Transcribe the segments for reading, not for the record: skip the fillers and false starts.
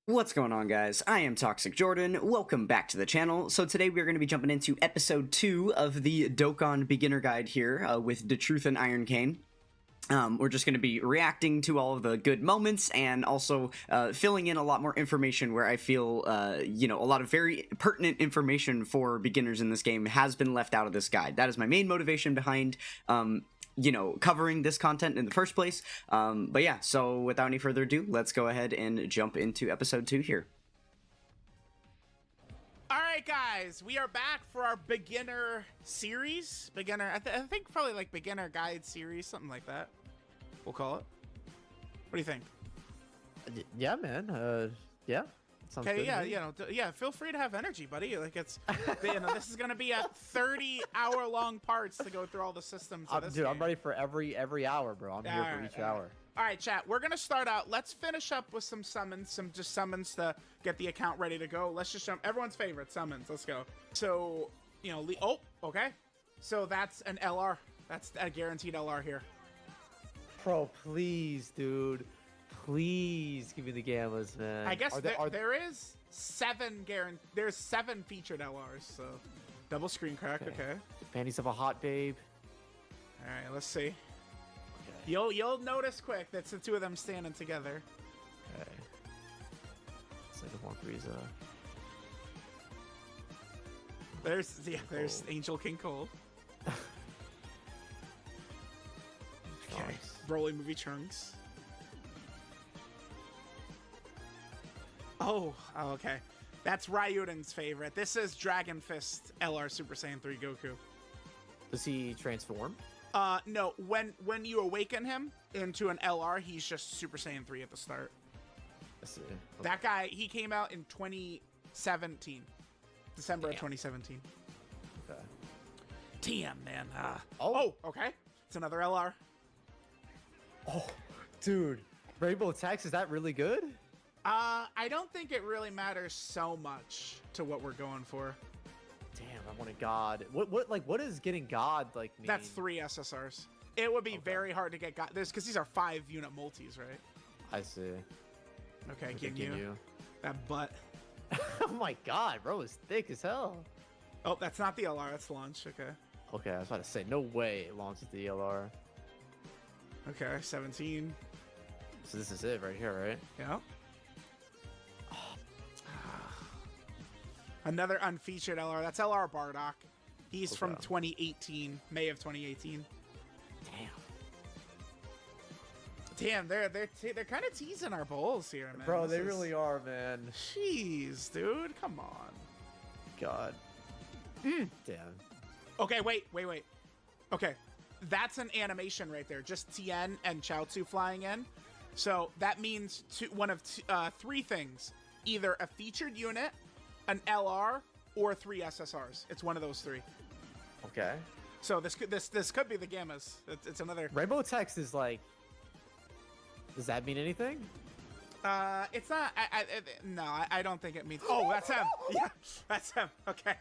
What's going on, guys? I am Toxic Jordan. Welcome back to the channel. So today we're going to be jumping into episode 2 of the Dokkan beginner guide here with DATRUTH and IRONCANE. We're just going to be reacting to all of the good moments and also filling in a lot more information where I feel, a lot of very pertinent information for beginners in this game has been left out of this guide. That is my main motivation behind covering this content in the first place. But yeah, so without any further ado, let's go ahead and jump into episode 2 here. Alright guys, we are back for our beginner series. I think probably like beginner guide series, something like that. We'll call it. What do you think? Yeah, man. Yeah. Okay, yeah, feel free to have energy, buddy. Like this is gonna be a 30-hour-long parts to go through all the systems. Dude, I'm ready for every hour, bro. I'm here for each hour. All right, chat. We're gonna start out. Let's finish up with some summons, some summons to get the account ready to go. Let's just jump. Everyone's favorite summons. Let's go. So, okay. So that's an LR. That's a guaranteed LR here. Bro, please, dude. Please give me the gammas, man. I guess there is 7 There's 7 featured LRs, so double screen crack. Okay. Panties of a hot babe. All right, let's see. Okay. You'll notice quick. That's the two of them standing together. Okay. It's like a more Frieza. There's Angel King Cole. Okay. Broly movie Trunks. Oh, okay. That's Ryuden's favorite. This is Dragon Fist LR Super Saiyan 3 Goku. Does he transform? No. When you awaken him into an LR, he's just Super Saiyan 3 at the start. I see. Okay. That guy, he came out in 2017. December of 2017. Okay. Damn, man. Okay. It's another LR. Oh, dude. Rainbow Text, is that really good? I don't think it really matters so much to what we're going for. Damn, I want a god. What is getting god like mean? That's 3 SSRs. It would be very hard to get god this because these are 5-unit multis, right? I see. Okay, Ginyu. That butt. Oh my god, bro, it's thick as hell. Oh, that's not the LR, that's launch. Okay. Okay, I was about to say, no way it launches the LR. Okay, 17. So this is it right here, right? Yeah. Another unfeatured LR. That's LR Bardock. He's from 2018, May of 2018. Damn, they're kind of teasing our bowls here, man. Bro, they really are, man. Jeez, dude, come on. God. Damn. Okay, wait. Okay, that's an animation right there. Just Tien and Chaozu flying in. So that means one of 3 things: either a featured unit, an LR, or 3 SSRs. It's one of those 3. Okay. So this could be the gammas. It's another. Rainbow Text is like. Does that mean anything? It's not. No, I don't think it means. Oh, that's him. Yeah, that's him. Okay.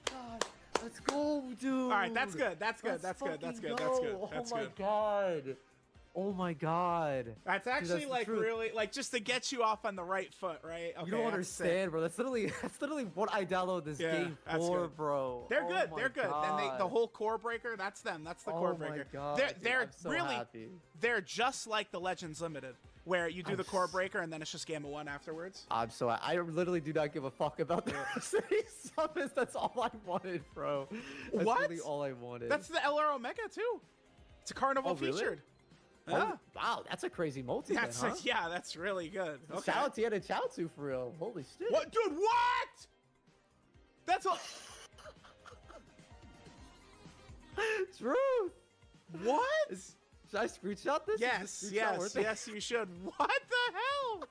God, let's go, dude. All right, that's good. That's good. That's good. Oh my god. Oh my god. That's actually dude, like really like just to get you off on the right foot, right? Okay, you don't understand, bro. That's literally what I downloaded this game for, bro. They're good. They're good. And the whole core breaker, that's them. That's the core breaker. God, they're so really happy. They're just like the Legends Limited, where you do the core breaker and then it's just Gamma 1 afterwards. I literally do not give a fuck about the summons. That's all I wanted, bro. That's really all I wanted. That's the LR Omega too. It's a Carnival featured. Yeah. Oh, wow, that's a crazy multi. Yeah, that's really good. Okay. Shout out to Tien and Chaozu for real. Holy shit. What, dude? What? That's all. Truth. What? Should I screenshot this? Yes, you should. What the hell?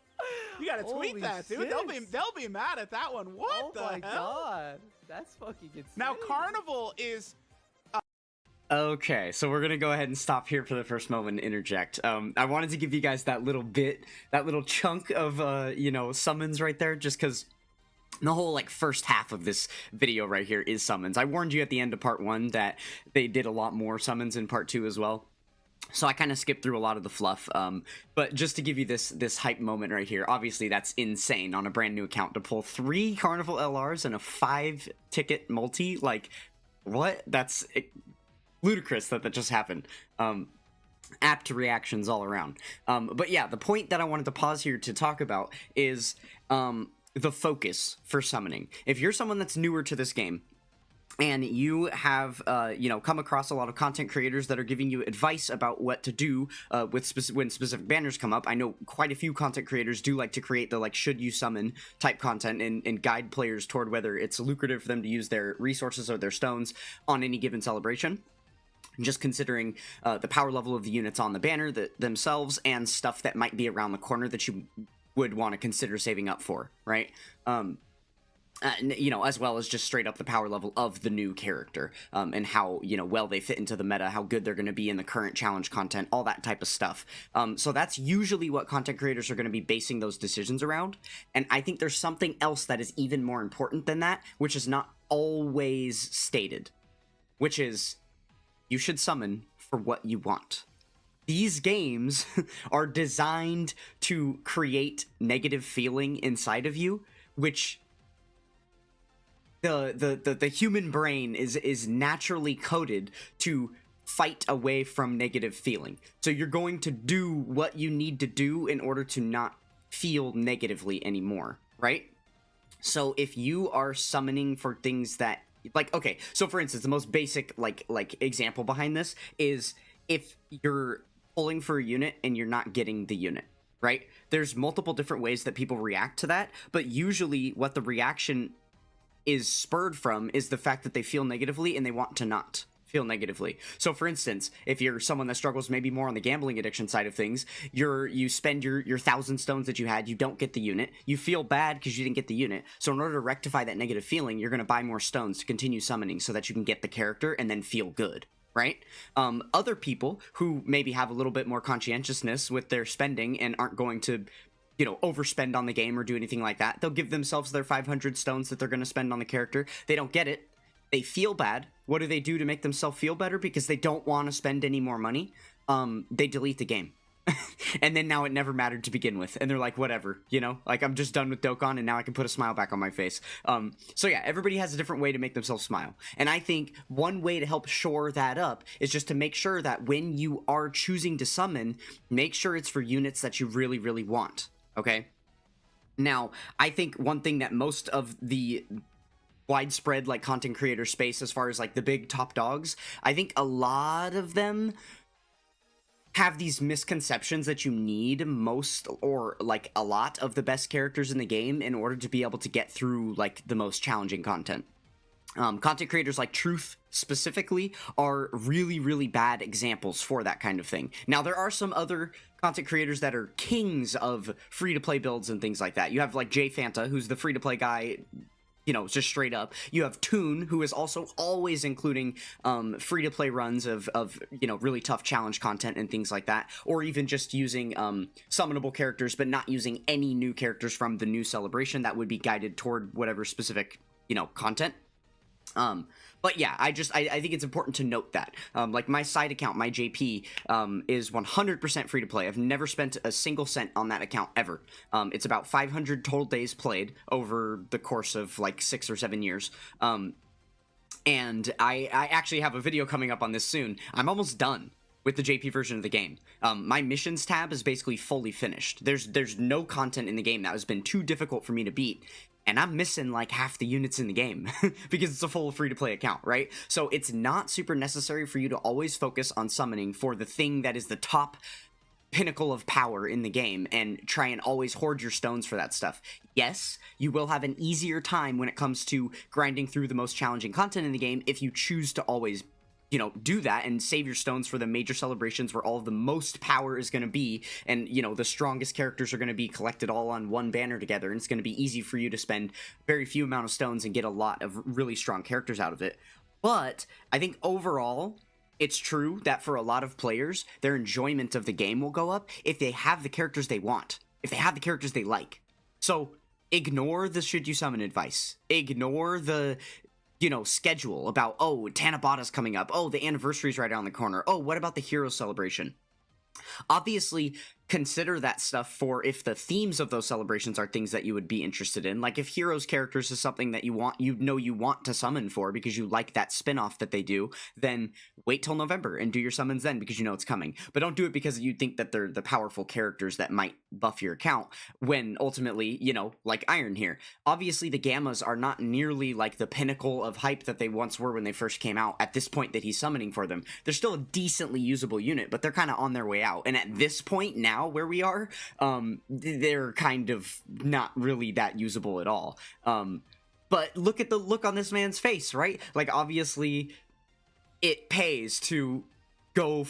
You gotta tweet that, dude. They'll be mad at that one. What the hell? Oh my god, that's fucking insane. Now Carnival is. Okay, so we're gonna go ahead and stop here for the first moment and interject. I wanted to give you guys that little chunk of, summons right there, just because the whole, first half of this video right here is summons. I warned you at the end of part 1 that they did a lot more summons in part 2 as well. So I kind of skipped through a lot of the fluff, but just to give you this hype moment right here, obviously that's insane on a brand new account to pull 3 Carnival LRs and a 5-ticket multi. Like, what? That's ludicrous that just happened. Apt reactions all around. But yeah, the point that I wanted to pause here to talk about is the focus for summoning. If you're someone that's newer to this game, and you have, come across a lot of content creators that are giving you advice about what to do when specific banners come up. I know quite a few content creators do like to create the, like, should you summon type content and guide players toward whether it's lucrative for them to use their resources or their stones on any given celebration. Just considering the power level of the units on the banner themselves and stuff that might be around the corner that you would want to consider saving up for, right? As well as just straight up the power level of the new character, and how, well they fit into the meta, how good they're going to be in the current challenge content, all that type of stuff. So that's usually what content creators are going to be basing those decisions around. And I think there's something else that is even more important than that, which is not always stated, which is you should summon for what you want. These games are designed to create negative feeling inside of you, which the human brain is naturally coded to fight away from negative feeling. So you're going to do what you need to do in order to not feel negatively anymore, right? So if you are summoning for things that, like, okay, so for instance, the most basic like example behind this is if you're pulling for a unit and you're not getting the unit, right? There's multiple different ways that people react to that, but usually what the reaction is spurred from is the fact that they feel negatively and they want to not feel negatively. So for instance, if you're someone that struggles maybe more on the gambling addiction side of things, you spend your 1,000 stones that you had, you don't get the unit, you feel bad because you didn't get the unit. So in order to rectify that negative feeling, you're going to buy more stones to continue summoning so that you can get the character and then feel good, right? Other people who maybe have a little bit more conscientiousness with their spending and aren't going to overspend on the game or do anything like that. They'll give themselves their 500 stones that they're going to spend on the character. They don't get it. They feel bad. What do they do to make themselves feel better? Because they don't want to spend any more money. They delete the game. And then now it never mattered to begin with. And they're like, whatever, like I'm just done with Dokkan and now I can put a smile back on my face. So yeah, everybody has a different way to make themselves smile. And I think one way to help shore that up is just to make sure that when you are choosing to summon, make sure it's for units that you really, really want. Okay. Now, I think one thing that most of the widespread like content creator space, as far as like the big top dogs, I think a lot of them have these misconceptions that you need most or like a lot of the best characters in the game in order to be able to get through like the most challenging content. Content creators like Truth specifically are really, really bad examples for that kind of thing. Now, there are some other content creators that are kings of free-to-play builds and things like that. You have like Jay Fanta, who's the free-to-play guy, just straight up. You have Toon, who is also always including free-to-play runs of really tough challenge content and things like that, or even just using summonable characters, but not using any new characters from the new celebration that would be guided toward whatever specific, content. But yeah, I think it's important to note that, like my side account, my JP, is 100% free to play. I've never spent a single cent on that account ever. It's about 500 total days played over the course of like 6 or 7 years. And I actually have a video coming up on this soon. I'm almost done with the JP version of the game. My missions tab is basically fully finished. There's no content in the game that has been too difficult for me to beat. And I'm missing like half the units in the game because it's a full free-to-play account, right? So it's not super necessary for you to always focus on summoning for the thing that is the top pinnacle of power in the game and try and always hoard your stones for that stuff. Yes, you will have an easier time when it comes to grinding through the most challenging content in the game if you choose to always do that and save your stones for the major celebrations where all of the most power is going to be, and, the strongest characters are going to be collected all on one banner together, and it's going to be easy for you to spend very few amount of stones and get a lot of really strong characters out of it. But I think overall, it's true that for a lot of players, their enjoyment of the game will go up if they have the characters they want, if they have the characters they like. So ignore the should you summon advice. Ignore the schedule about, oh, Tanabata's coming up, oh, the anniversary's right around the corner, oh, what about the hero celebration? Obviously, consider that stuff for if the themes of those celebrations are things that you would be interested in. Like if Heroes characters is something that you want to summon for because you like that spin-off that they do, then wait till November and do your summons then because you know it's coming. But don't do it because you think that they're the powerful characters that might buff your account when ultimately, like Iron here. Obviously, the Gammas are not nearly like the pinnacle of hype that they once were when they first came out at this point that he's summoning for them. They're still a decently usable unit, but they're kind of on their way out. And at this point now where we are, they're kind of not really that usable at all. But look at the look on this man's face, right? Like obviously it pays to go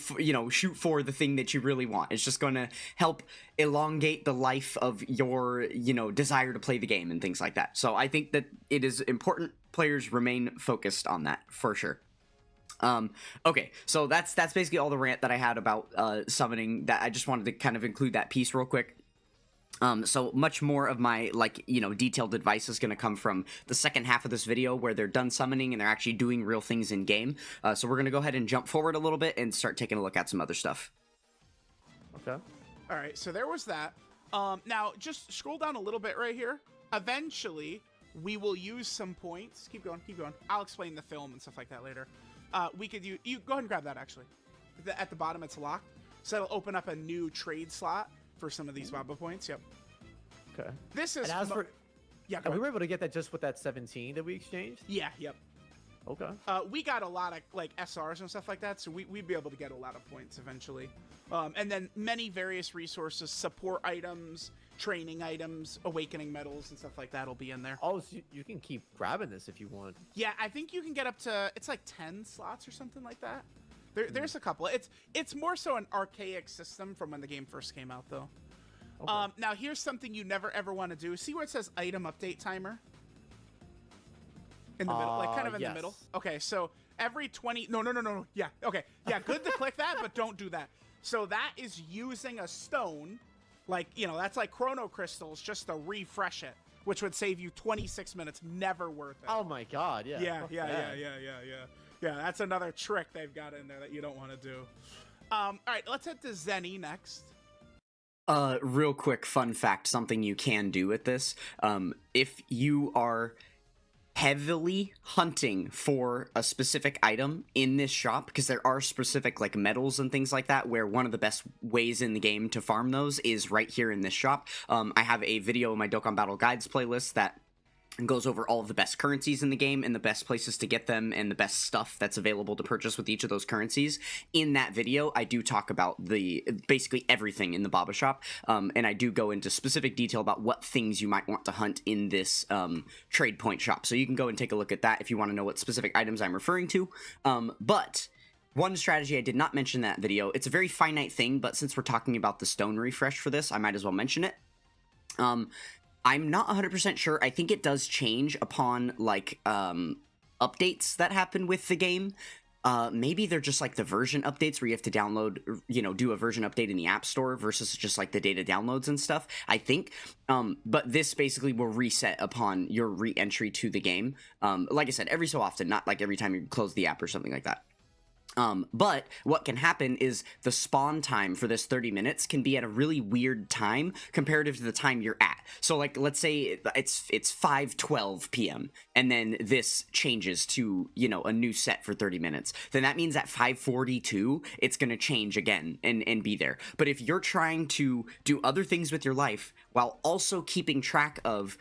shoot for the thing that you really want. It's just going to help elongate the life of your desire to play the game and things like that. So I think that it is important players remain focused on that for sure. Okay, so that's basically all the rant that I had about summoning. That I just wanted to kind of include that piece real quick. So much more of my detailed advice is going to come from the second half of this video where they're done summoning and they're actually doing real things in game. So we're going to go ahead and jump forward a little bit and start taking a look at some other stuff. Okay. All right, so there was that. Now just scroll down a little bit right here. Eventually, we will use some points. Keep going, keep going. I'll explain the film and stuff like that later. We could you go ahead and grab that actually. At the bottom, it's locked, so it'll open up a new trade slot for some of these Baba points. Yep. Okay. This is. And as for, yeah, we were able to get that just with that 17 that we exchanged. Yeah. Yep. Okay. We got a lot of like SRs and stuff like that, so we'd be able to get a lot of points eventually. And then many various resources, support items, training items, awakening medals, and stuff like that will be in there. Oh, so you can keep grabbing this if you want. Yeah, I think you can get up to, it's like 10 slots or something like that. There's a couple. It's more so an archaic system from when the game first came out, though. Okay. Now, here's something you never ever want to do. See where it says item update timer? In the middle, like kind of in the middle. Okay, so every 20, no. Yeah, okay. Yeah, good to click that, but don't do that. So that is using a stone, like, that's like chrono crystals just to refresh it, which would save you 26 minutes. Never worth it. Oh my god, yeah. Yeah, that's another trick they've got in there that you don't want to do. All right, let's head to Zenny next. Real quick fun fact, something you can do with this. If you are heavily hunting for a specific item in this shop, because there are specific like medals and things like that where one of the best ways in the game to farm those is right here in this shop. I have a video in my Dokkan Battle Guides playlist that goes over all of the best currencies in the game and the best places to get them and the best stuff that's available to purchase with each of those currencies. In that video, I do talk about basically everything in the Baba shop, and I do go into specific detail about what things you might want to hunt in this trade point shop. So you can go and take a look at that if you want to know what specific items I'm referring to. But one strategy I did not mention in that video, it's a very finite thing, but since we're talking about the stone refresh for this, I might as well mention it. I'm not 100% sure. I think it does change upon, like, updates that happen with the game. Maybe they're just, like, the version updates where you have to download, do a version update in the App Store versus just, like, the data downloads and stuff, I think. But this basically will reset upon your re-entry to the game. Like I said, every so often, not, like, every time you close the app or something like that. But what can happen is the spawn time for this 30 minutes can be at a really weird time comparative to the time you're at. So like, let's say it's 5:12 p.m. and then this changes to, a new set for 30 minutes. Then that means at 5:42, it's going to change again and be there. But if you're trying to do other things with your life while also keeping track of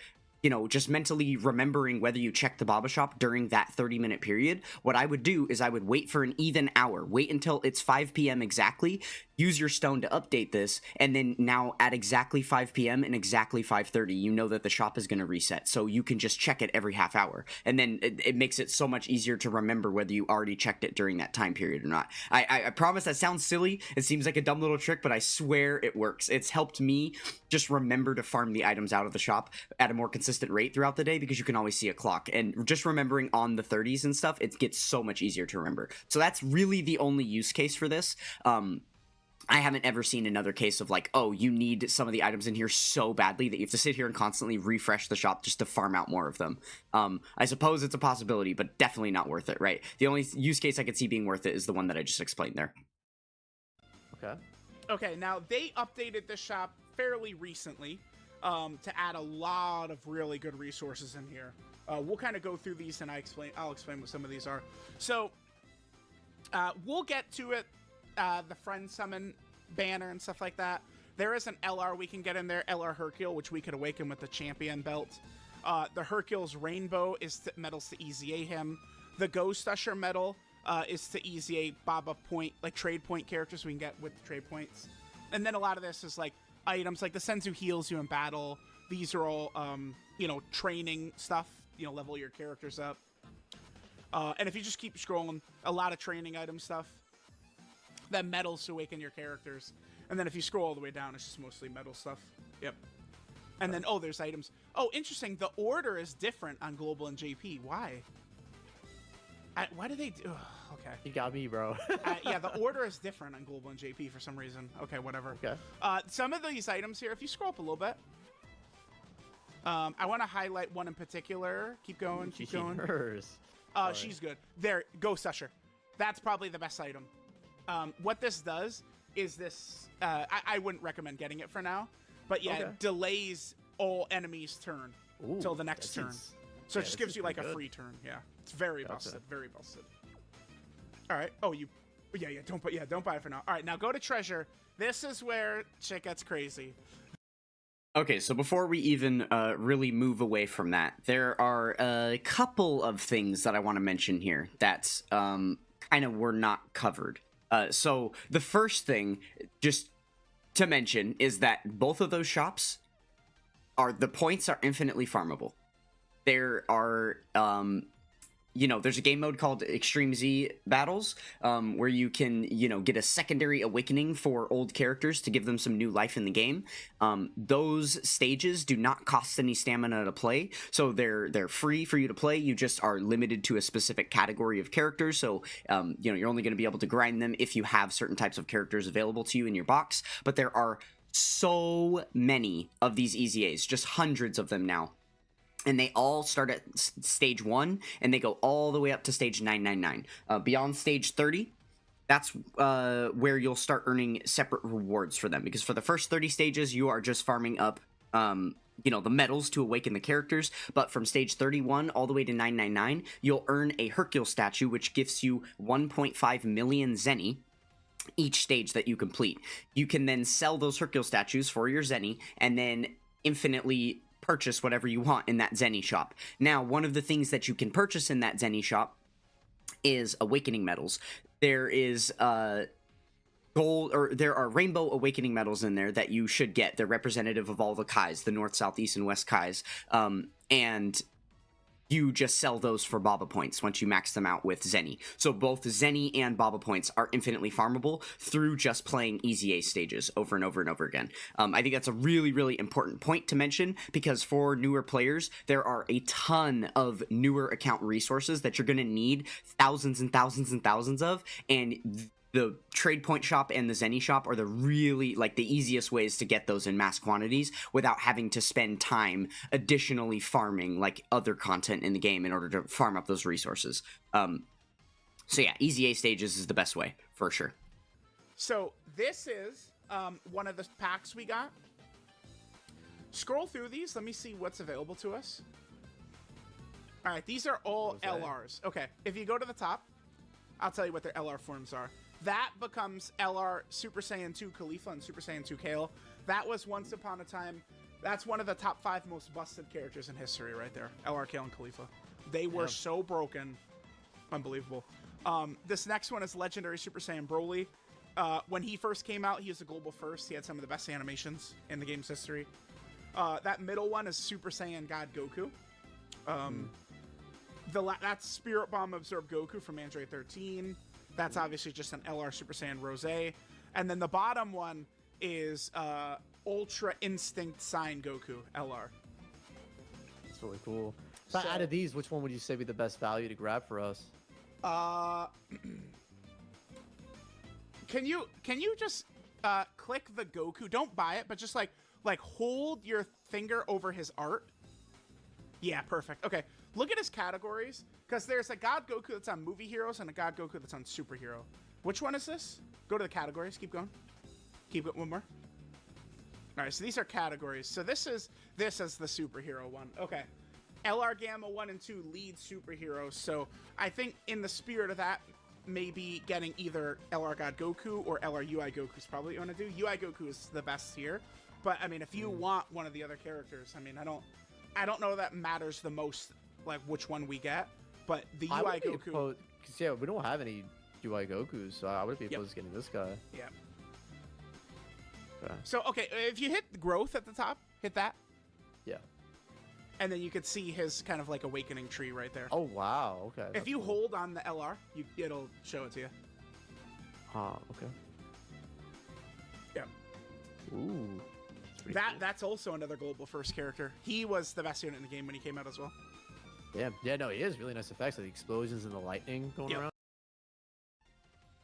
just mentally remembering whether you checked the Baba shop during that 30-minute period, what I would do is I would wait for an even hour. Wait until it's 5 p.m. exactly, use your stone to update this, and then now at exactly 5 p.m. and exactly 5:30, you know that the shop is going to reset, so you can just check it every half hour. And then it makes it so much easier to remember whether you already checked it during that time period or not. I promise that sounds silly. It seems like a dumb little trick, but I swear it works. It's helped me just remember to farm the items out of the shop at a more consistent rate throughout the day because you can always see a clock. And just remembering on the 30s and stuff, it gets so much easier to remember. So that's really the only use case for this. I haven't ever seen another case of like, oh, you need some of the items in here so badly that you have to sit here and constantly refresh the shop just to farm out more of them. I suppose it's a possibility, but definitely not worth it, right? The only use case I could see being worth it is the one that I just explained there. Okay. Okay, now they updated the shop fairly recently to add a lot of really good resources in here. We'll kind of go through these, and I'll explain what some of these are. So we'll get to it. The friend summon banner and stuff like that. There is an LR we can get in there, LR Hercule, which we could awaken with the champion belt. The Hercule's rainbow is medals to EZA him. The Ghost Usher medal is to EZA Baba point, like trade point characters we can get with the trade points. And then a lot of this is like items like the Senzu heals you in battle. These are all, training stuff, level your characters up. And if you just keep scrolling, a lot of training item stuff. Then medals to awaken your characters. And then if you scroll all the way down, it's just mostly medal stuff. Yep. And then, there's items. Oh, interesting. The order is different on Global and JP. Why? Why do they do... Oh, okay. You got me, bro. Yeah, the order is different on Global and JP for some reason. Okay, whatever. Okay. Some of these items here, if you scroll up a little bit, I want to highlight one in particular. Keep going, keep going. She's good. There, Ghost Usher. That's probably the best item. What this does is this, I wouldn't recommend getting it for now, but yeah, it delays all enemies' turn till the next turn. So it just gives you like a free turn. Yeah, it's very busted, very busted. All right. Oh, don't buy it for now. All right, now go to treasure. This is where shit gets crazy. Okay, so before we even really move away from that, there are a couple of things that I want to mention here that kind of were not covered. So the first thing, just to mention, is that both of those shops the points are infinitely farmable. There are, there's a game mode called Extreme Z Battles, where you can, get a secondary awakening for old characters to give them some new life in the game. Those stages do not cost any stamina to play, so they're free for you to play. You just are limited to a specific category of characters, so, you're only going to be able to grind them if you have certain types of characters available to you in your box, but there are so many of these EZAs, just hundreds of them now. And they all start at stage 1, and they go all the way up to stage 999. Beyond stage 30, that's where you'll start earning separate rewards for them. Because for the first 30 stages, you are just farming up, the medals to awaken the characters. But from stage 31 all the way to 999, you'll earn a Hercule statue, which gives you 1.5 million Zenny each stage that you complete. You can then sell those Hercule statues for your Zenny, and then infinitely purchase whatever you want in that Zenny shop. Now, one of the things that you can purchase in that Zenny shop is awakening medals. There is there are rainbow awakening medals in there that you should get. They're representative of all the Kais, the north, south, east, and west Kais. And you just sell those for Baba points once you max them out with Zenny. So both Zenny and Baba points are infinitely farmable through just playing EZA stages over and over and over again. I think that's a really, really important point to mention, because for newer players, there are a ton of newer account resources that you're going to need thousands and thousands and thousands of, and the trade point shop and the Zenny shop are the easiest ways to get those in mass quantities without having to spend time additionally farming like other content in the game in order to farm up those resources. So yeah, EZA stages is the best way for sure. So this is one of the packs we got. Scroll through these. Let me see what's available to us. All right, these are all LRs. Okay, if you go to the top, I'll tell you what their LR forms are. That becomes LR Super Saiyan 2 Khalifa and Super Saiyan 2 Kale. That was once upon a time, that's one of the top 5 most busted characters in history right there. LR Kale and Khalifa. They were so broken. Unbelievable. This next one is Legendary Super Saiyan Broly. When he first came out, he was a global first. He had some of the best animations in the game's history. That middle one is Super Saiyan God Goku. That's Spirit Bomb Absorb Goku from Android 13. That's obviously just an LR Super Saiyan Rose. And then the bottom one is Ultra Instinct Sign Goku LR. That's really cool. So out of these, which one would you say be the best value to grab for us? Can you just click the Goku. Don't buy it, but just like hold your finger over his art. Yeah, perfect. Okay, look at his categories, because there's a God Goku that's on movie heroes and a God Goku that's on superhero. Which one is this? Go to the categories. Keep going. Keep it one more. All right, so these are categories. So this is the superhero one. Okay. LR Gamma 1 and 2 lead superheroes. So I think in the spirit of that, maybe getting either LR God Goku or LR UI Goku is probably what you want to do. UI Goku is the best here. But I mean, if you want one of the other characters, I mean, I don't know that matters the most, like which one we get. But the UI Goku. Because yeah, we don't have any UI Gokus, so I would be opposed to getting this guy. Yeah. Okay. So okay, if you hit growth at the top, hit that. Yeah. And then you could see his kind of like awakening tree right there. Oh wow. Okay. If you hold on the LR, it'll show it to you. Ah. Okay. Yeah. Ooh. That's also another global first character. He was the best unit in the game when he came out as well. Yeah. Yeah. No, he is really nice effects, like the explosions and the lightning going around.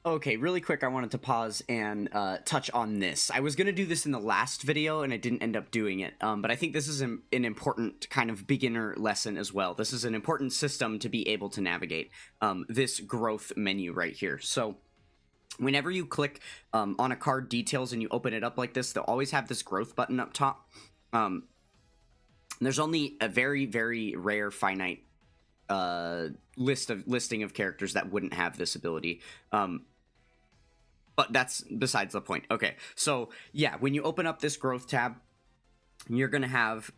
Okay, really quick, I wanted to pause and touch on this. I was going to do this in the last video, and I didn't end up doing it, but I think this is an important kind of beginner lesson as well. This is an important system to be able to navigate this growth menu right here. So whenever you click on a card details and you open it up like this, they'll always have this growth button up top. There's only a very, very rare finite listing of characters that wouldn't have this ability. But that's besides the point. Okay, so yeah, when you open up this growth tab, you're gonna have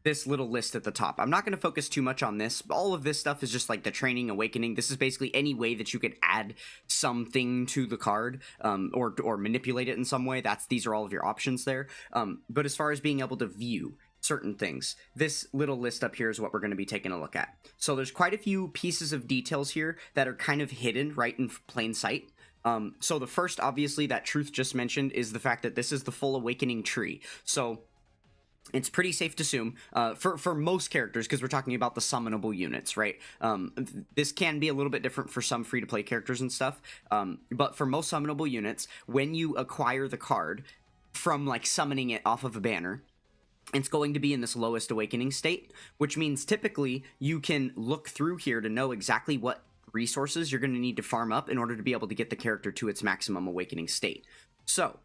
this little list at the top. I'm not gonna focus too much on this. All of this stuff is just like the training, awakening. This is basically any way that you could add something to the card, or manipulate it in some way. These are all of your options there. But as far as being able to view certain things, this little list up here is what we're going to be taking a look at. So there's quite a few pieces of details here that are kind of hidden right in plain sight. So the first, obviously, that Truth just mentioned is the fact that this is the full awakening tree. So it's pretty safe to assume, for most characters, because we're talking about the summonable units, right? This can be a little bit different for some free-to-play characters and stuff, but for most summonable units, when you acquire the card from, like, summoning it off of a banner, it's going to be in this lowest awakening state, which means typically you can look through here to know exactly what resources you're going to need to farm up in order to be able to get the character to its maximum awakening state. So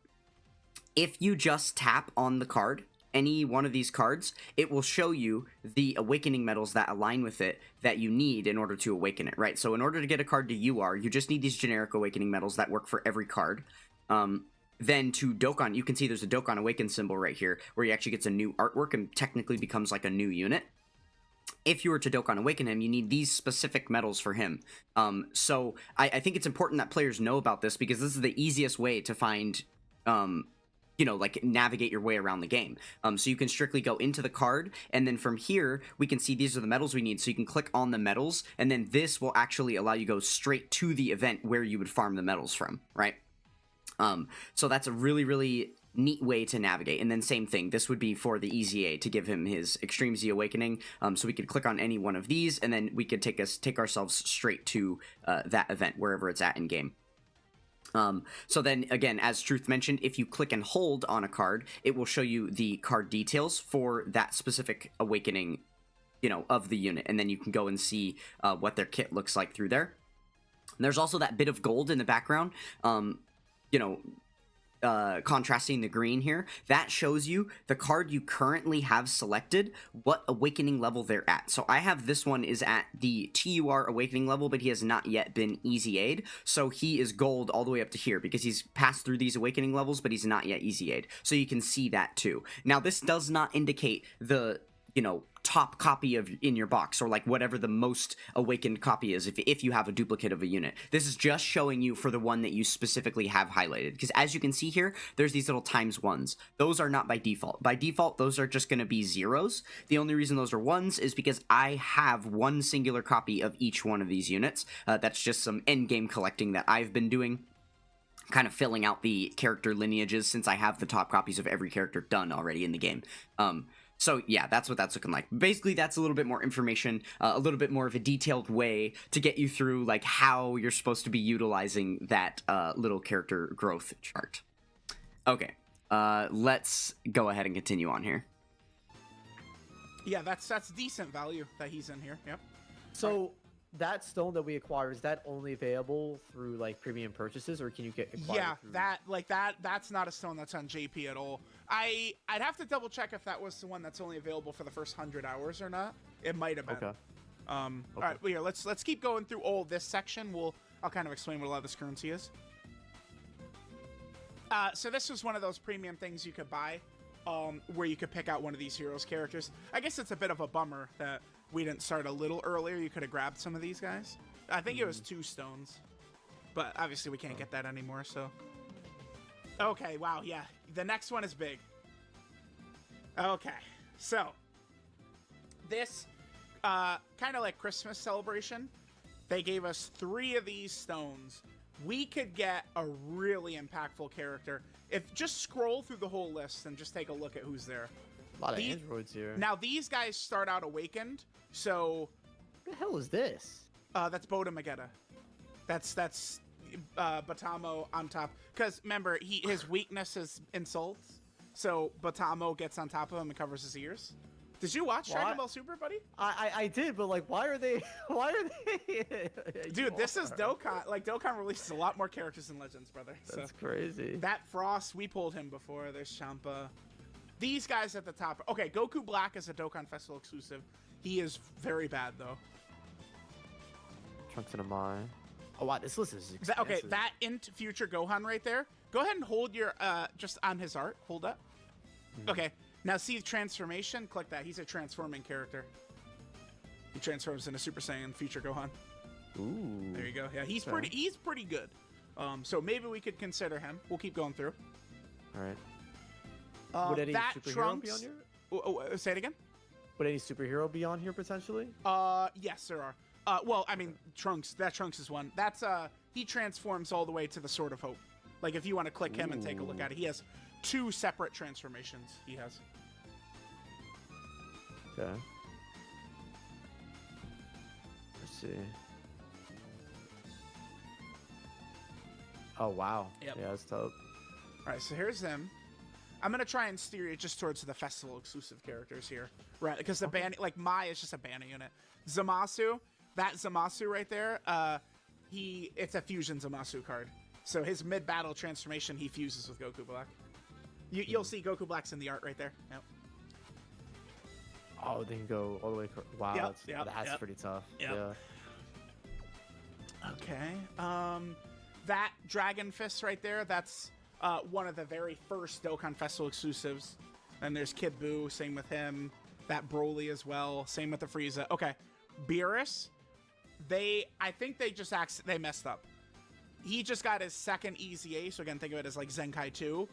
if you just tap on the card, any one of these cards, it will show you the awakening medals that align with it that you need in order to awaken it, right? So in order to get a card to UR, you just need these generic awakening medals that work for every card. Then to Dokkan, you can see there's a Dokkan Awaken symbol right here, where he actually gets a new artwork and technically becomes like a new unit. If you were to Dokkan Awaken him, you need these specific medals for him. So I think it's important that players know about this, because this is the easiest way to find, like navigate your way around the game. So you can strictly go into the card, and then from here, we can see these are the medals we need. So you can click on the medals, and then this will actually allow you to go straight to the event where you would farm the medals from, right? So that's a really, really neat way to navigate. And then same thing, this would be for the EZA to give him his Extreme Z Awakening. So we could click on any one of these, and then we could take ourselves straight to that event, wherever it's at in game. So then again, as Truth mentioned, if you click and hold on a card, it will show you the card details for that specific awakening, of the unit. And then you can go and see what their kit looks like through there. And there's also that bit of gold in the background, contrasting the green here. That shows you the card you currently have selected, what awakening level they're at. So I have this one is at the TUR awakening level, but he has not yet been EZA'd. So he is gold all the way up to here because he's passed through these awakening levels, but he's not yet EZA'd. So you can see that too. Now this does not indicate the top copy in your box, or like whatever the most awakened copy is if you have a duplicate of a unit. This is just showing you for the one that you specifically have highlighted, because as you can see here, there's these little ×1s. Those are not by default. By default, those are just going to be zeros. The only reason those are ones is because I have one singular copy of each one of these units. That's just some endgame collecting that I've been doing, kind of filling out the character lineages, since I have the top copies of every character done already in the game. So yeah, that's what that's looking like. Basically, that's a little bit more information, a little bit more of a detailed way to get you through like how you're supposed to be utilizing that little character growth chart. Okay. Let's go ahead and continue on here. Yeah, that's decent value that he's in here. Yep. So that stone that we acquired, is that only available through like premium purchases, or can you get acquired Yeah, through... that's not a stone that's on JP at all. I'd have to double check if that was the one that's only available for the first 100 hours or not. It might have been. Okay. All right, well, here, let's keep going through all this section. I'll kind of explain what a lot of this currency is. So this was one of those premium things you could buy, where you could pick out one of these heroes characters. I guess it's a bit of a bummer that we didn't start a little earlier. You could have grabbed some of these guys. I think it was 2 stones, but obviously we can't get that anymore. So, okay, wow, yeah, the next one is big. Okay, so this kind of like Christmas celebration, they gave us 3 of these stones. We could get a really impactful character if just scroll through the whole list and just take a look at who's there. A lot of androids here. Now these guys start out awakened, so What the hell is this? that's Boda Magetta. That's Batamo on top. Because remember, his weakness is insults, so Batamo gets on top of him and covers his ears. Did you watch Dragon Ball Super, buddy? I did, but like, why are they? Why are they? Dude, this is Dokkan. Like, Dokkan releases a lot more characters than Legends, brother. That's crazy. That Frost, we pulled him before. There's Champa. These guys at the top. Okay, Goku Black is a Dokkan Festival exclusive. He is very bad, though. Trunks in a mine. Oh wow, this list is expensive. Okay, that into future Gohan right there. Go ahead and hold your just on his art. Hold up. Okay. Now see the transformation. Click that. He's a transforming character. He transforms into Super Saiyan Future Gohan. Ooh. There you go. Yeah, he's pretty good. So maybe we could consider him. We'll keep going through. All right. Would any that superhero Trunks, be on here? Say it again. Would any superhero be on here potentially? Yes, there are. Well, I mean, Trunks. That Trunks is one. That's he transforms all the way to the Sword of Hope. Like if you want to click him and take a look at it, he has 2 separate transformations. He has. Okay. Let's see. Oh wow. Yep. Yeah, that's dope. All right, so here's them. I'm gonna try and steer you just towards the festival exclusive characters here, right? Because the ban, like Mai is just a banner unit. Zamasu, that Zamasu right there, it's a fusion Zamasu card. So his mid battle transformation, he fuses with Goku Black. You'll see Goku Black's in the art right there. Yep. Oh, they can go all the way. Wow, that's pretty tough. Yep. Yeah. Okay. That Dragon Fist right there, that's one of the very first Dokkan Festival exclusives. And there's Kid Buu, same with him. That Broly as well, same with the Frieza. Okay, Beerus, I think they messed up. He just got his second EZA, so again, think of it as like Zenkai 2.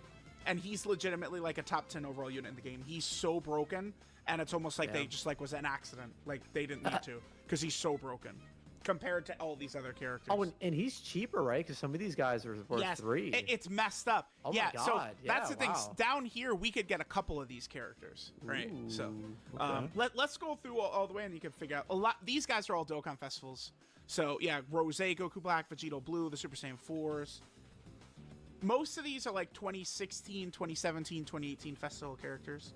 And he's legitimately like a top 10 overall unit in the game. He's so broken, and it's almost like they just like was an accident. Like they didn't need to, because he's so broken compared to all these other characters. Oh, and he's cheaper, right? Because some of these guys are worth 3. It's messed up. Oh yeah, my God. so that's Yeah, the thing. wow. Down here, we could get a couple of these characters, right? Ooh, So okay. let's go through all the way, and you can figure out a lot. These guys are all Dokkan festivals. So yeah, Rose, Goku Black, Vegito Blue, the Super Saiyan 4s. Most of these are like 2016, 2017, 2018 festival characters.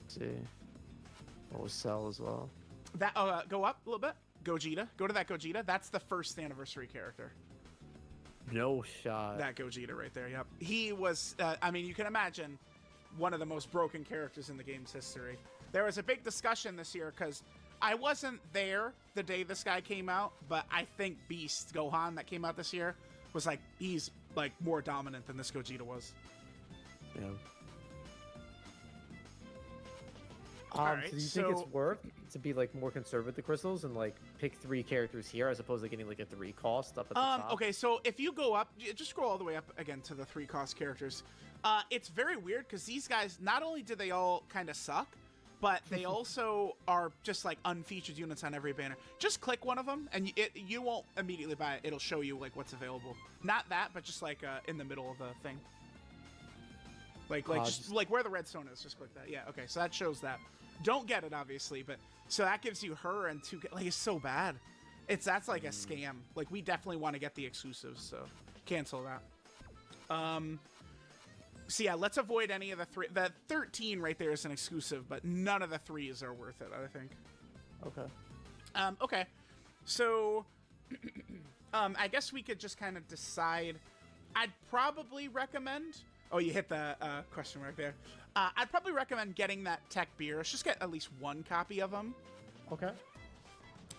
Let's see. What was Cell as well? That go up a little bit. Gogeta. Go to that Gogeta. That's the first anniversary character. No shot. That Gogeta right there. Yep. He was. I mean, you can imagine one of the most broken characters in the game's history. There was a big discussion this year because I wasn't there the day this guy came out, but I think Beast Gohan that came out this year was like, he's like more dominant than this Gogeta was. Yeah. Alright, so do you think it's worth to be like more conservative with the crystals and like pick 3 characters here as opposed to getting like a 3 cost up at the top? Okay, so if you go up, just scroll all the way up again to the 3 cost characters. It's very weird because these guys, not only do they all kind of suck, but they also are just like unfeatured units on every banner. Just click one of them, and you won't immediately buy it. It'll show you like what's available. Not that, but just like in the middle of the thing. Just like where the redstone is. Just click that. Yeah. Okay. So that shows that. Don't get it, obviously, but so that gives you her and 2. Like it's so bad. That's like a scam. Like we definitely want to get the exclusives, so cancel that. So yeah, let's avoid any of the three. The 13 right there is an exclusive, but none of the threes are worth it, I think. Okay. Okay. So, I guess we could just kind of decide. I'd probably recommend. Oh, you hit the question mark there. I'd probably recommend getting that tech beer. Let's just get at least one copy of them. Okay.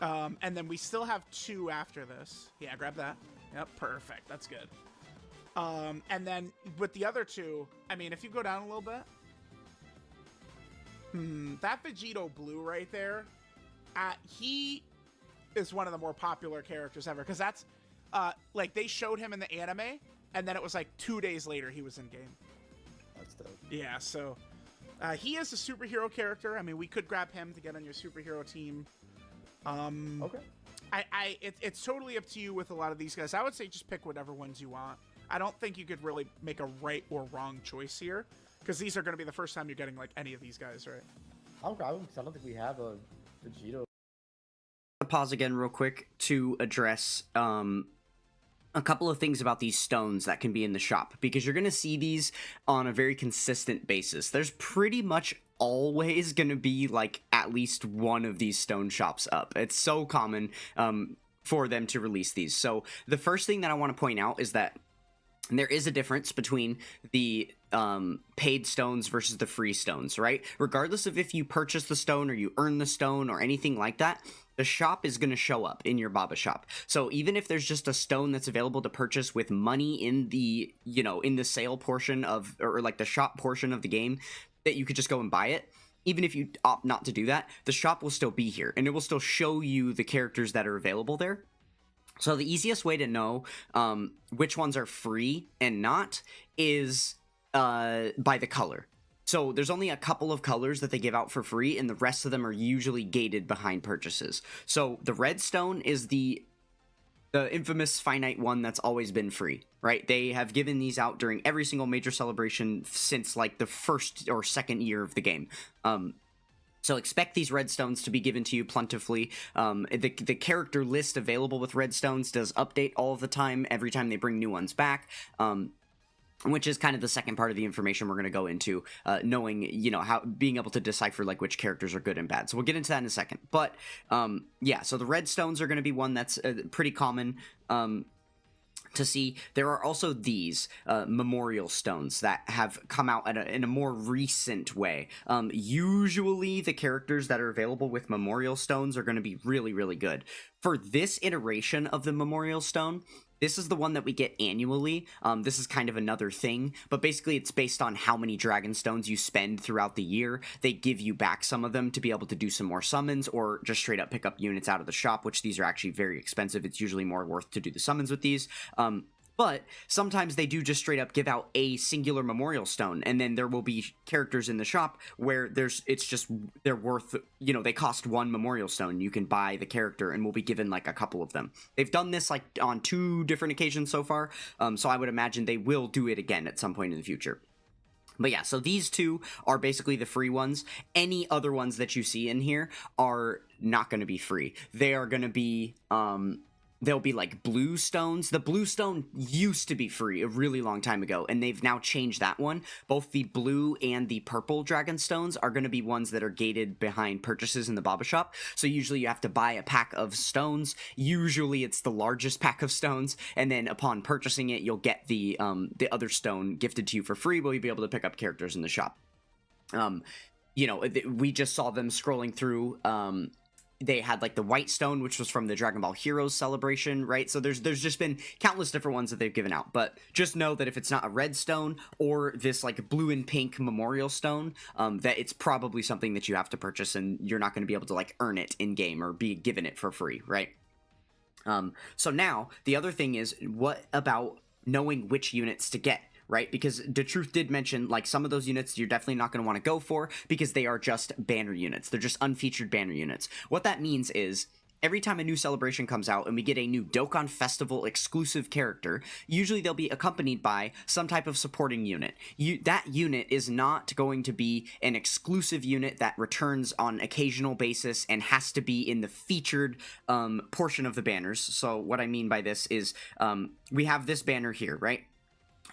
And then we still have 2 after this. Yeah, grab that. Yep, perfect. That's good. And then with the other 2, I mean, if you go down a little bit, that Vegito Blue right there, he is one of the more popular characters ever, because that's like they showed him in the anime, and then it was like 2 days later he was in game. That's dope. Yeah, so he is a superhero character. I mean, we could grab him to get on your superhero team. Okay. It's totally up to you with a lot of these guys. I would say just pick whatever ones you want. I don't think you could really make a right or wrong choice here, because these are going to be the first time you're getting like any of these guys, right? I'll grab them because I don't think we have a Vegito. Pause again real quick to address a couple of things about these stones that can be in the shop, because you're going to see these on a very consistent basis. There's pretty much always going to be like at least one of these stone shops up. It's so common for them to release these. So the first thing that I want to point out is that there is a difference between the paid stones versus the free stones, right? Regardless of if you purchase the stone or you earn the stone or anything like that, the shop is going to show up in your Baba shop. So even if there's just a stone that's available to purchase with money in the, you know, in the sale portion of, or like the shop portion of the game, that you could just go and buy it, even if you opt not to do that, the shop will still be here and it will still show you the characters that are available there. So the easiest way to know which ones are free and not is by the color. So there's only a couple of colors that they give out for free, and the rest of them are usually gated behind purchases. So the red stone is the infamous finite one that's always been free, right? They have given these out during every single major celebration since like the first or second year of the game. So expect these redstones to be given to you plentifully. The character list available with redstones does update all of the time, every time they bring new ones back, which is kind of the second part of the information we're going to go into, knowing, you know, how being able to decipher like which characters are good and bad. So we'll get into that in a second. But yeah, so the redstones are going to be one that's pretty common to see. There are also these memorial stones that have come out in a more recent way. Usually the characters that are available with memorial stones are going to be really, really good. For this iteration of the memorial stone, this is the one that we get annually. This is kind of another thing, but basically it's based on how many dragon stones you spend throughout the year. They give you back some of them to be able to do some more summons, or just straight up pick up units out of the shop, which these are actually very expensive. It's usually more worth to do the summons with these. But sometimes they do just straight up give out a singular memorial stone, and then there will be characters in the shop where they're worth, you know, they cost one memorial stone. You can buy the character and we'll be given like a couple of them. They've done this like on 2 different occasions so far, so I would imagine they will do it again at some point in the future. But yeah, so these 2 are basically the free ones. Any other ones that you see in here are not going to be free. They are going to be they'll be like blue stones. The blue stone used to be free a really long time ago, and they've now changed that one. Both the blue and the purple dragon stones are going to be ones that are gated behind purchases in the Baba shop. So usually you have to buy a pack of stones. Usually it's the largest pack of stones, and then upon purchasing it, you'll get the other stone gifted to you for free, where you'll be able to pick up characters in the shop. You know, we just saw them scrolling through. They had like the white stone, which was from the Dragon Ball Heroes celebration, right? So there's just been countless different ones that they've given out. But just know that if it's not a red stone or this like blue and pink memorial stone, that it's probably something that you have to purchase, and you're not going to be able to like earn it in game or be given it for free, right? So now the other thing is, what about knowing which units to get? Right? Because DATRUTH did mention, like, some of those units you're definitely not going to want to go for because they are just banner units. They're just unfeatured banner units. What that means is, every time a new celebration comes out and we get a new Dokkan Festival exclusive character, usually they'll be accompanied by some type of supporting unit. That unit is not going to be an exclusive unit that returns on occasional basis and has to be in the featured portion of the banners. So what I mean by this is, we have this banner here, right?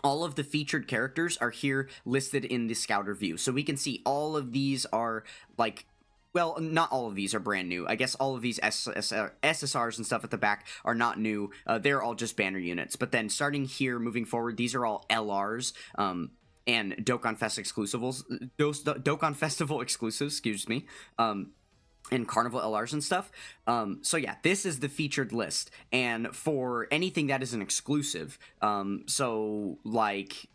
all of the featured characters are here listed in the scouter view. So we can see all of these are like, well, not all of these are brand new. I guess all of these SSRs and stuff at the back are not new. They're all just banner units. But then starting here, moving forward, these are all LRs. And Dokkan Festival exclusives, excuse me, and Carnival LRs and stuff. So yeah, this is the featured list, and for anything that is an exclusive, so like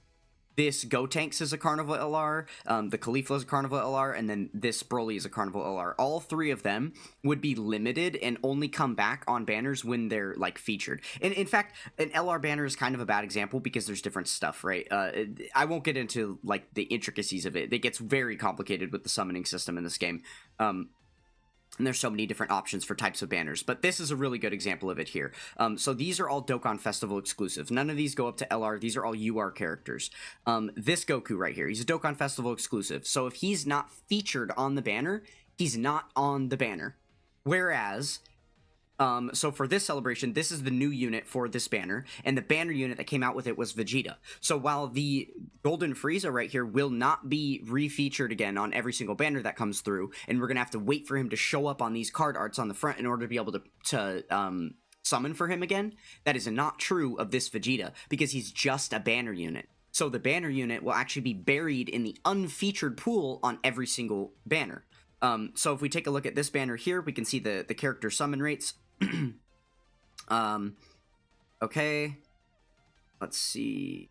this Gotenks is a Carnival LR, the Caulifla is a Carnival LR, and then this Broly is a Carnival LR. All three of them would be limited and only come back on banners when they're, like, featured. And in fact, an LR banner is kind of a bad example because there's different stuff, right? I won't get into, like, the intricacies of it. It gets very complicated with the summoning system in this game. And there's so many different options for types of banners, but this is a really good example of it here. So these are all Dokkan Festival exclusive. None of these go up to LR. These are all UR characters. This Goku right here, he's a Dokkan Festival exclusive. So if he's not featured on the banner, he's not on the banner. Whereas, so for this celebration, this is the new unit for this banner, and the banner unit that came out with it was Vegeta. So while the Golden Frieza right here will not be refeatured again on every single banner that comes through, and we're gonna have to wait for him to show up on these card arts on the front in order to be able to summon for him again, that is not true of this Vegeta, because he's just a banner unit. So the banner unit will actually be buried in the unfeatured pool on every single banner. So if we take a look at this banner here, we can see the character summon rates. Okay, let's see.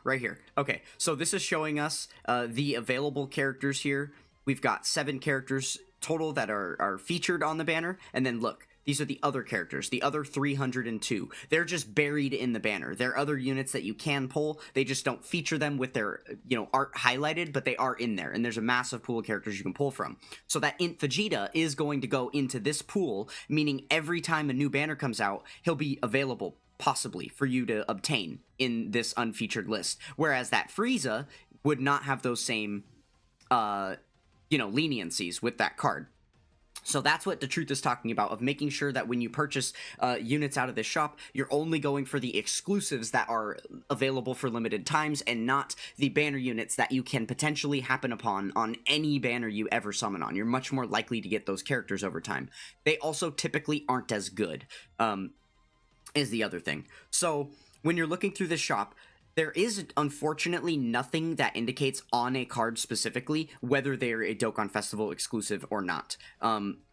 Right here. Okay, so this is showing us the available characters here. We've got 7 characters total that are featured on the banner, and then look, these are the other characters, the other 302. They're just buried in the banner. They're other units that you can pull. They just don't feature them with their, art highlighted, but they are in there, and there's a massive pool of characters you can pull from. So that Int Vegeta is going to go into this pool, meaning every time a new banner comes out, he'll be available, possibly, for you to obtain in this unfeatured list. Whereas that Frieza would not have those same, leniencies with that card. So that's what DATRUTH is talking about, of making sure that when you purchase units out of this shop, you're only going for the exclusives that are available for limited times, and not the banner units that you can potentially happen upon on any banner you ever summon on. You're much more likely to get those characters over time. They also typically aren't as good, is the other thing. So when you're looking through this shop, there is, unfortunately, nothing that indicates on a card specifically whether they're a Dokkan Festival exclusive or not.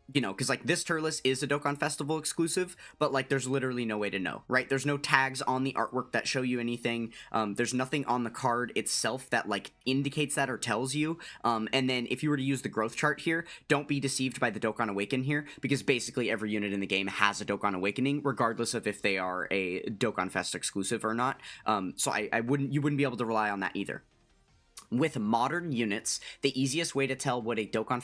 Because, like, this Turles is a Dokkan Festival exclusive, but, like, there's literally no way to know, right? There's no tags on the artwork that show you anything. There's nothing on the card itself that, like, indicates that or tells you. And then if you were to use the growth chart here, don't be deceived by the Dokkan Awaken here, because basically every unit in the game has a Dokkan Awakening, regardless of if they are a Dokkan Fest exclusive or not. So you wouldn't be able to rely on that either. With modern units, the easiest way to tell what a Dokkan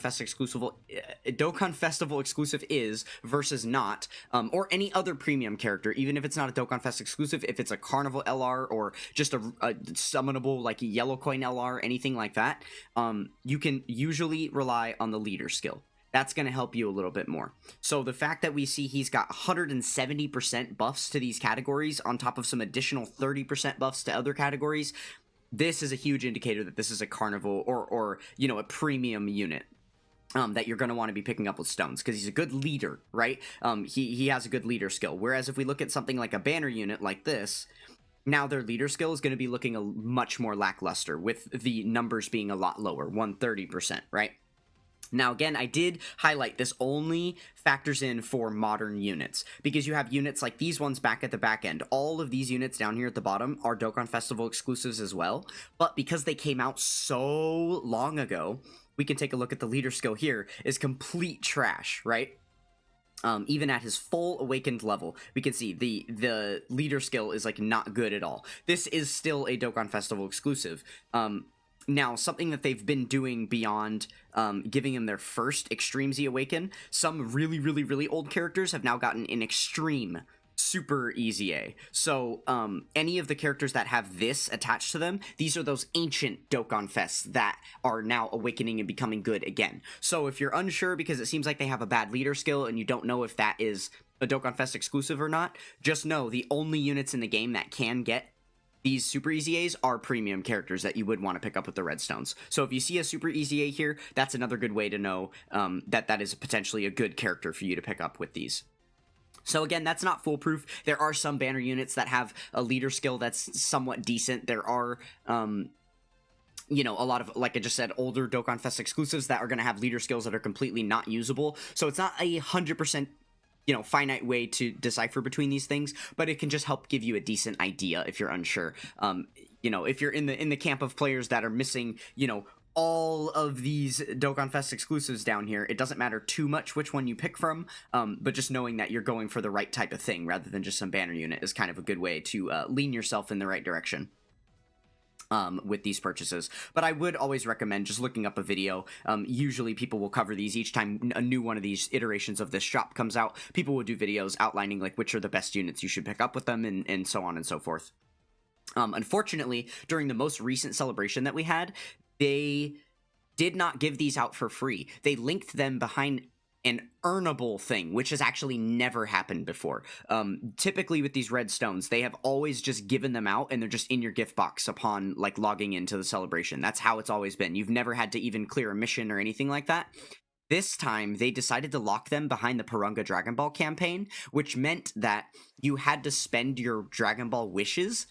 Festival exclusive is versus not, or any other premium character, even if it's not a Dokkan Fest exclusive, if it's a Carnival LR or just a summonable, like, Yellow Coin LR, anything like that, you can usually rely on the leader skill. That's going to help you a little bit more. So the fact that we see he's got 170% buffs to these categories on top of some additional 30% buffs to other categories, this is a huge indicator that this is a Carnival or a premium unit that you're going to want to be picking up with stones, because he's a good leader, right? He has a good leader skill. Whereas if we look at something like a banner unit like this, now their leader skill is going to be looking much more lackluster, with the numbers being a lot lower, 130%, right? Now, again, I did highlight this only factors in for modern units, because you have units like these ones back at the back end. All of these units down here at the bottom are Dokkan Festival exclusives as well, but because they came out so long ago, we can take a look at the leader skill here, is complete trash, right? Even at his full awakened level, we can see the leader skill is, like, not good at all. This is still a Dokkan Festival exclusive. Now, something that they've been doing beyond giving him their first Extreme Z Awaken, some really, really, really old characters have now gotten an Extreme Super Easy A. So, any of the characters that have this attached to them, these are those ancient Dokkan Fests that are now awakening and becoming good again. So, if you're unsure because it seems like they have a bad leader skill and you don't know if that is a Dokkan Fest exclusive or not, just know the only units in the game that can get these Super Easy A's are premium characters that you would want to pick up with the Redstones. So if you see a Super Easy A here, that's another good way to know that is potentially a good character for you to pick up with these. So again, that's not foolproof. There are some banner units that have a leader skill that's somewhat decent. There are, you know, a lot of, like I just said, older Dokkan Fest exclusives that are going to have leader skills that are completely not usable. So it's not 100%, you know, finite way to decipher between these things, but it can just help give you a decent idea if you're unsure. You know, if you're in the camp of players that are missing, you know, all of these Dokkan Fest exclusives down here, it doesn't matter too much which one you pick from, but just knowing that you're going for the right type of thing rather than just some banner unit is kind of a good way to lean yourself in the right direction with these purchases. But I would always recommend just looking up a video. Usually people will cover these each time a new one of these iterations of this shop comes out. People will do videos outlining like which are the best units you should pick up with them and so on and so forth. Unfortunately, during the most recent celebration that we had, they did not give these out for free. They linked them behind an earnable thing, which has actually never happened before. Typically with these red stones, they have always just given them out and they're just in your gift box upon like logging into the celebration. That's how it's always been. You've never had to even clear a mission or anything like that. This time, they decided to lock them behind the Purunga Dragon Ball campaign, which meant that you had to spend your Dragon Ball wishes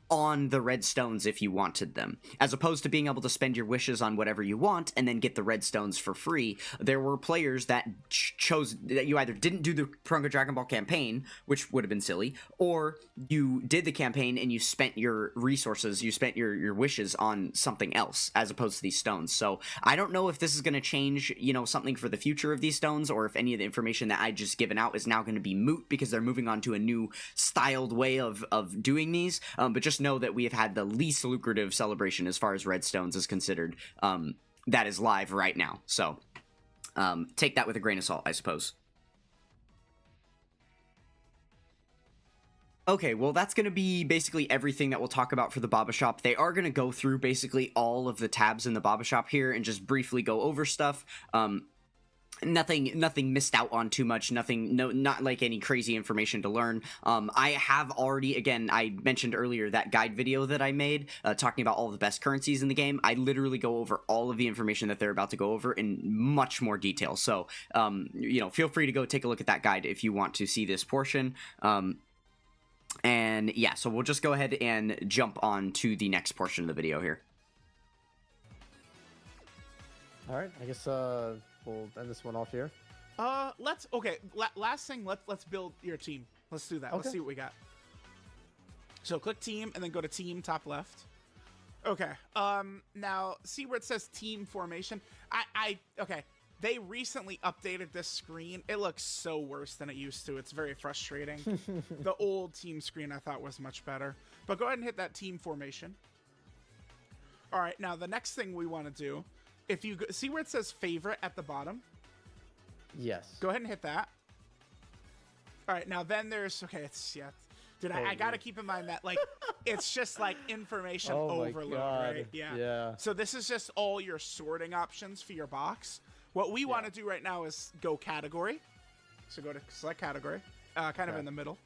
on the red stones if you wanted them, as opposed to being able to spend your wishes on whatever you want and then get the red stones for free. There were players that chose that you either didn't do the Purunga Dragon Ball campaign, which would have been silly, or you did the campaign and you spent your resources, you spent your wishes on something else as opposed to these stones. So I don't know if this is going to change, you know, something for the future of these stones, or if any of the information that I just given out is now going to be moot because they're moving on to a new styled way of doing these. But just know that we have had the least lucrative celebration as far as Redstones is considered that is live right now. So take that with a grain of salt, I suppose. Okay, well, that's going to be basically everything that we'll talk about for the Baba Shop. They are going to go through basically all of the tabs in the Baba Shop here and just briefly go over stuff. Nothing missed out on too much, not like any crazy information to learn. I have already, again, I mentioned earlier that guide video that I made talking about all the best currencies in the game. I literally go over all of the information that they're about to go over in much more detail. So, you know, feel free to go take a look at that guide if you want to see this portion. And yeah, so we'll just go ahead and jump on to the next portion of the video here. All right, I guess we'll end this one off here. Last thing, let's build your team. Let's do that. Okay. Let's see what we got. So click team and then go to team top left. Okay. Now see where it says team formation. Okay. They recently updated this screen. It looks so worse than it used to. It's very frustrating. The old team screen I thought was much better. But go ahead and hit that team formation. All right. Now the next thing we want to do, if you see where it says favorite at the bottom. Yes. Go ahead and hit that. All right. Now then there's, okay. It's, yeah. Dude, I got to keep in mind that, like, it's just like information overload, right? Yeah. So this is just all your sorting options for your box. What we want to do right now is go category. So go to select category, kind of in the middle.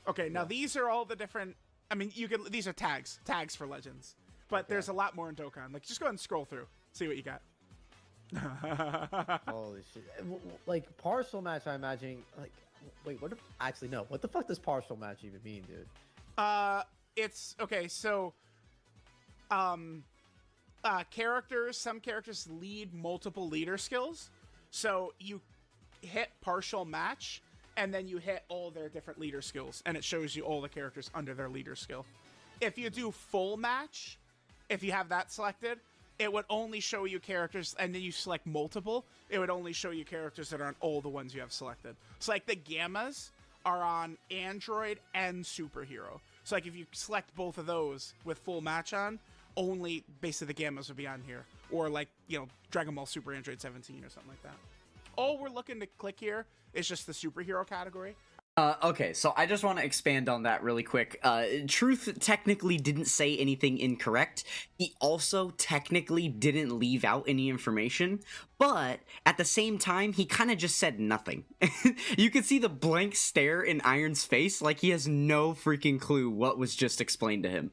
Okay, now these are all the different, I mean, these are tags for legends. But there's a lot more in Dokkan. Like, just go ahead and scroll through, see what you got. Holy shit. Like, partial match, I imagine, like, wait, what if, actually, no. What the fuck does partial match even mean, dude? It's, okay, so, some characters lead multiple leader skills. So you hit partial match, and then you hit all their different leader skills, and it shows you all the characters under their leader skill. If you do full match, if you have that selected, it would only show you characters, and then you select multiple, it would only show you characters that are on all the ones you have selected. So like the Gammas are on Android and Superhero. So like if you select both of those with full match on, only basically the Gammas would be on here. Or like, you know, Dragon Ball Super Android 17 or something like that. All we're looking to click here is just the Superhero category. Okay, so I just want to expand on that really quick. Truth technically didn't say anything incorrect. He also technically didn't leave out any information, but at the same time, he kind of just said nothing. You could see the blank stare in Iron's face, like he has no freaking clue what was just explained to him.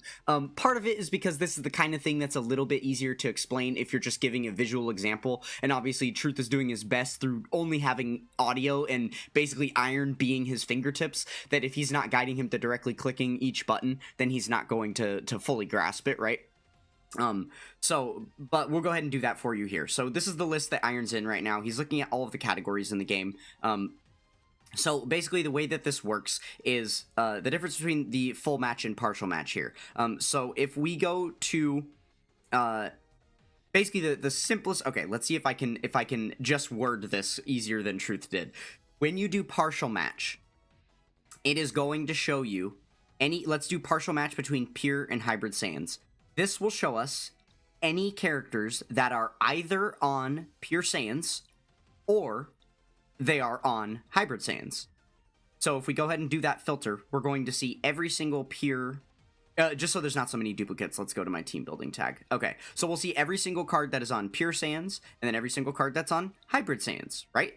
Part of it is because this is the kind of thing that's a little bit easier to explain if you're just giving a visual example, and obviously Truth is doing his best through only having audio and basically Iron being his fingertips, that if he's not guiding him to directly clicking each button, then he's not going to fully grasp it, right? But we'll go ahead and do that for you here. So this is the list that Iron's in right now. He's looking at all of the categories in the game. So basically the way that this works is the difference between the full match and partial match here. So if we go to basically the simplest, okay, let's see if I can just word this easier than Truth did. When you do partial match, it is going to show you let's do partial match between pure and hybrid Saiyans. This will show us any characters that are either on pure Saiyans or they are on hybrid Saiyans. So if we go ahead and do that filter, we're going to see every single pure... just so there's not so many duplicates, let's go to my team building tag. Okay, so we'll see every single card that is on pure Saiyans, and then every single card that's on hybrid Saiyans, right?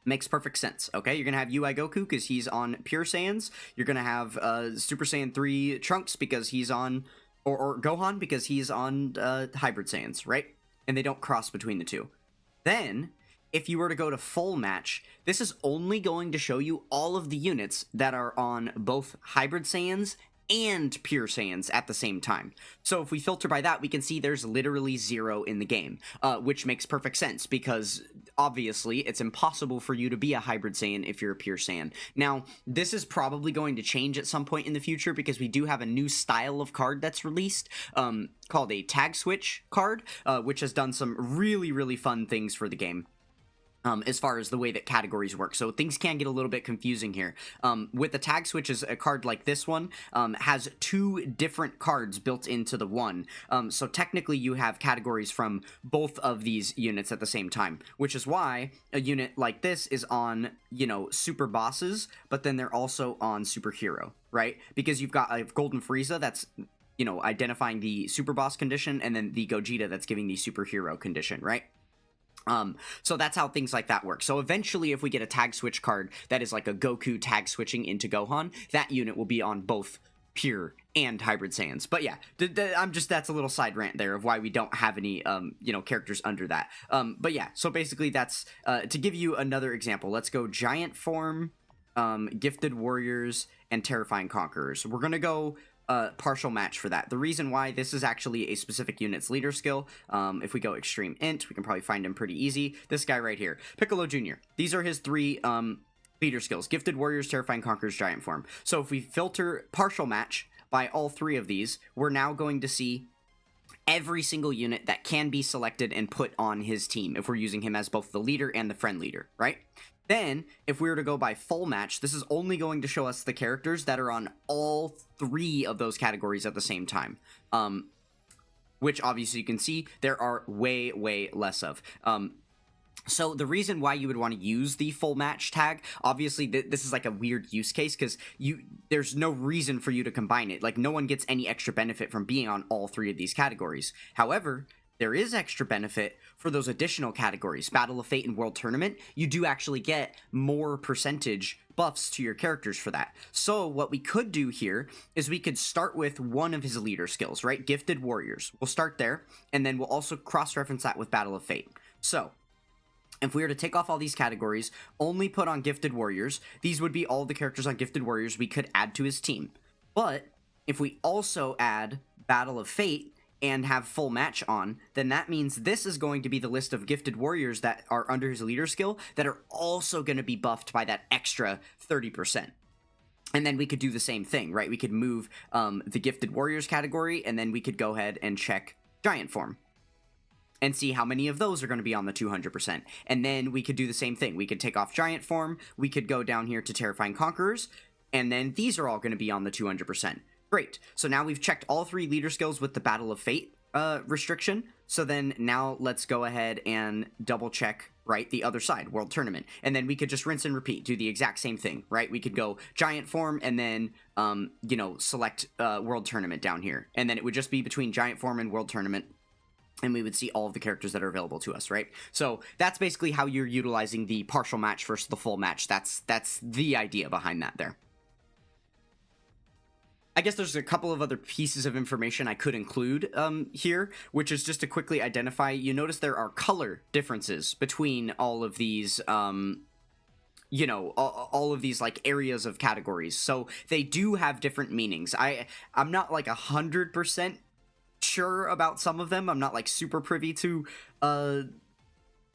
Makes perfect sense, okay? You're going to have UI Goku because he's on pure Saiyans. You're going to have Super Saiyan 3 Trunks because he's on... Or Gohan because he's on hybrid Saiyans, right? And they don't cross between the two. Then, if you were to go to full match, this is only going to show you all of the units that are on both hybrid Saiyans and pure Saiyans at the same time. So if we filter by that, we can see there's literally 0 in the game, which makes perfect sense because obviously it's impossible for you to be a hybrid Saiyan if you're a pure Saiyan. Now, this is probably going to change at some point in the future because we do have a new style of card that's released called a tag switch card, which has done some really, really fun things for the game. As far as the way that categories work. So things can get a little bit confusing here. With the tag switches, a card like this one has 2 different cards built into the one. So technically you have categories from both of these units at the same time, which is why a unit like this is on, you know, super bosses, but then they're also on superhero, right? Because you've got a Golden Frieza that's, you know, identifying the super boss condition, and then the Gogeta that's giving the superhero condition, right? So that's how things like that work. So eventually, if we get a tag switch card that is like a Goku tag switching into Gohan, that unit will be on both pure and hybrid Saiyans. But yeah, that's a little side rant there of why we don't have any, you know, characters under that. But yeah, so basically that's, to give you another example, let's go Giant Form, Gifted Warriors, and Terrifying Conquerors. We're gonna go partial match for that. The reason why this is actually a specific unit's leader skill, if we go Extreme Int, we can probably find him pretty easy. This guy right here, Piccolo Jr. These are his 3 leader skills: Gifted Warriors, Terrifying Conquerors, Giant Form. So if we filter partial match by all 3 of these, we're now going to see every single unit that can be selected and put on his team if we're using him as both the leader and the friend leader, right? Then, if we were to go by full match, this is only going to show us the characters that are on all 3 of those categories at the same time. Which, obviously, you can see there are way, way less of. So the reason why you would want to use the full match tag, obviously this is like a weird use case because there's no reason for you to combine it. Like, no one gets any extra benefit from being on all 3 of these categories. However, there is extra benefit for those additional categories. Battle of Fate and World Tournament, you do actually get more percentage buffs to your characters for that. So what we could do here is we could start with one of his leader skills, right? Gifted Warriors. We'll start there, and then we'll also cross-reference that with Battle of Fate. So if we were to take off all these categories, only put on Gifted Warriors, these would be all the characters on Gifted Warriors we could add to his team. But if we also add Battle of Fate and have full match on, then that means this is going to be the list of Gifted Warriors that are under his leader skill that are also going to be buffed by that extra 30%. And then we could do the same thing, right? We could move the Gifted Warriors category, and then we could go ahead and check Giant Form and see how many of those are going to be on the 200%. And then we could do the same thing. We could take off Giant Form, we could go down here to Terrifying Conquerors, and then these are all going to be on the 200%. Great. So now we've checked all 3 leader skills with the Battle of Fate restriction. so then now let's go ahead and double check, right, the other side, World Tournament. And then we could just rinse and repeat, do the exact same thing, right? We could go Giant Form and then, you know, select World Tournament down here. And then it would just be between Giant Form and World Tournament. And we would see all of the characters that are available to us, right? So that's basically how you're utilizing the partial match versus the full match. That's the idea behind that there. I guess there's a couple of other pieces of information I could include here, which is just to quickly identify. You notice there are color differences between all of these, you know, all of these like areas of categories. So they do have different meanings. I'm not like 100% sure about some of them. I'm not like super privy to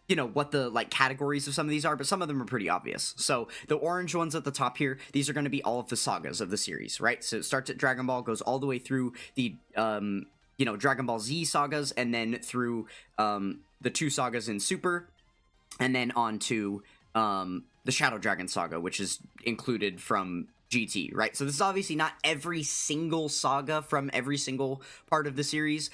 you know, what the like categories of some of these are, but some of them are pretty obvious. So the orange ones at the top here, these are going to be all of the sagas of the series, right? So it starts at Dragon Ball, goes all the way through the you know, Dragon Ball Z sagas, and then through the 2 sagas in Super, and then on to the Shadow Dragon saga, which is included from GT, right? So this is obviously not every single saga from every single part of the series,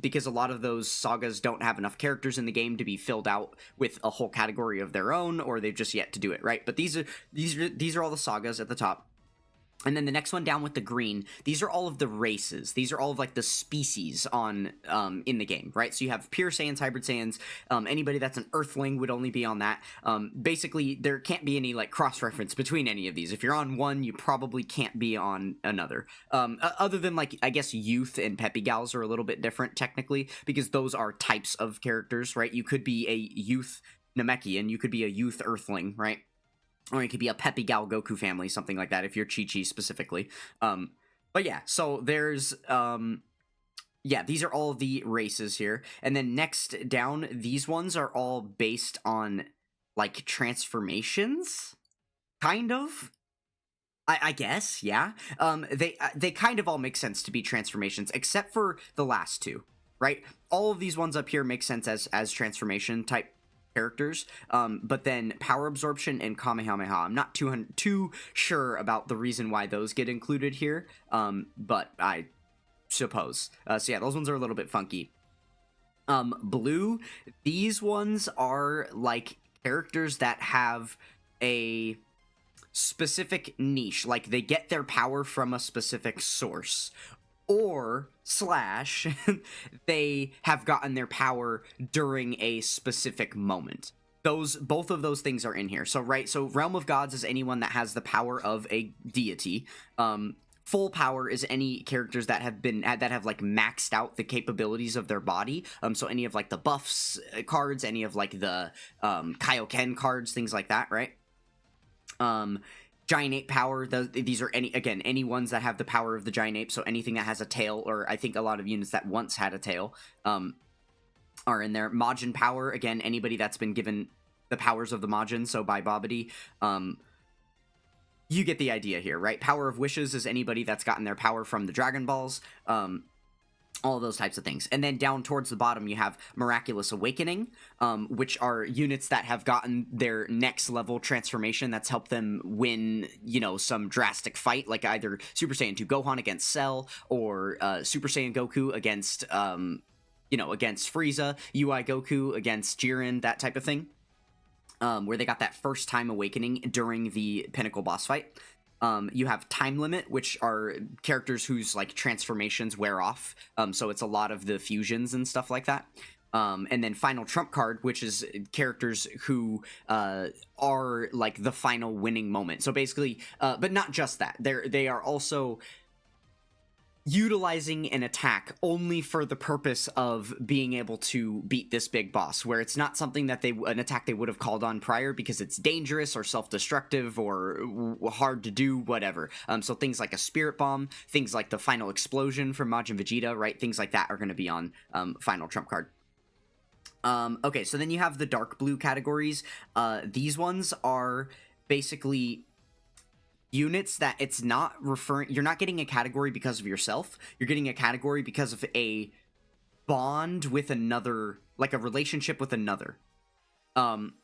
because a lot of those sagas don't have enough characters in the game to be filled out with a whole category of their own, or they've just yet to do it, right? But these are all the sagas at the top. And then the next one down with the green, these are all of the races. These are all of like the species on in the game, right? So you have pure Saiyans, hybrid Saiyans. Anybody that's an Earthling would only be on that. Basically, there can't be any like cross-reference between any of these. If you're on one, you probably can't be on another. Other than like, I guess Youth and Peppy Gals are a little bit different technically, because those are types of characters, right? You could be a Youth Namekian, you could be a Youth Earthling, right? Or it could be a Peppy Gal Goku family, something like that, if you're Chi-Chi specifically. But yeah, so there's, yeah, these are all the races here. And then next down, these ones are all based on, like, transformations? Kind of? I guess, yeah. They kind of all make sense to be transformations, except for the last 2, right? All of these ones up here make sense as transformation type characters, but then power absorption and Kamehameha, I'm not too sure about the reason why those get included here, but I suppose. So yeah, those ones are a little bit funky. Blue, these ones are like characters that have a specific niche, like they get their power from a specific source, or / they have gotten their power during a specific moment. Both of those things are in here. So right, so Realm of Gods is anyone that has the power of a deity. Full power is any characters that have like maxed out the capabilities of their body. So any of like the buffs cards, any of like the Kaioken cards, things like that, right? Giant Ape power, these are any ones that have the power of the Giant Ape, so anything that has a tail, or I think a lot of units that once had a tail, are in there. Majin power, again, anybody that's been given the powers of the Majin, so by Babidi, you get the idea here, right? Power of Wishes is anybody that's gotten their power from the Dragon Balls, all those types of things. And then down towards the bottom, you have Miraculous Awakening, which are units that have gotten their next level transformation that's helped them win, you know, some drastic fight, like either Super Saiyan 2 Gohan against Cell, or Super Saiyan Goku against, you know, against Frieza, UI Goku against Jiren, that type of thing, where they got that first time awakening during the Pinnacle boss fight. You have Time Limit, which are characters whose like transformations wear off. So it's a lot of the fusions and stuff like that. And then Final Trump Card, which is characters who are like the final winning moment. So basically, but not just that. They are also utilizing an attack only for the purpose of being able to beat this big boss, where it's not something that an attack they would have called on prior because it's dangerous or self-destructive or hard to do, whatever. So things like a Spirit Bomb, things like the Final Explosion from Majin Vegeta, right? Things like that are going to be on Final Trump Card. Okay, so then you have the dark blue categories. These ones are basically units that it's not referring, you're not getting a category because of yourself, you're getting a category because of a bond with another, like a relationship with another.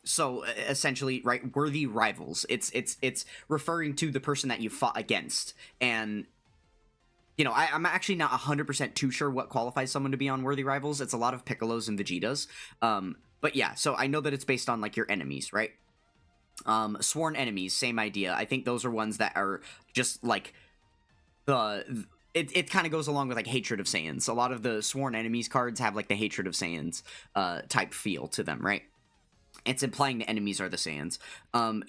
So essentially, right, worthy rivals. It's referring to the person that you fought against, and you know, I'm actually not 100% too sure what qualifies someone to be on Worthy Rivals. It's a lot of Piccolos and Vegetas. But yeah, so I know that it's based on, like, your enemies, right? Sworn enemies, same idea. I think those are ones that are just, like, it kind of goes along with, like, Hatred of Saiyans. A lot of the Sworn Enemies cards have, like, the Hatred of Saiyans type feel to them, right? It's implying the enemies are the Saiyans.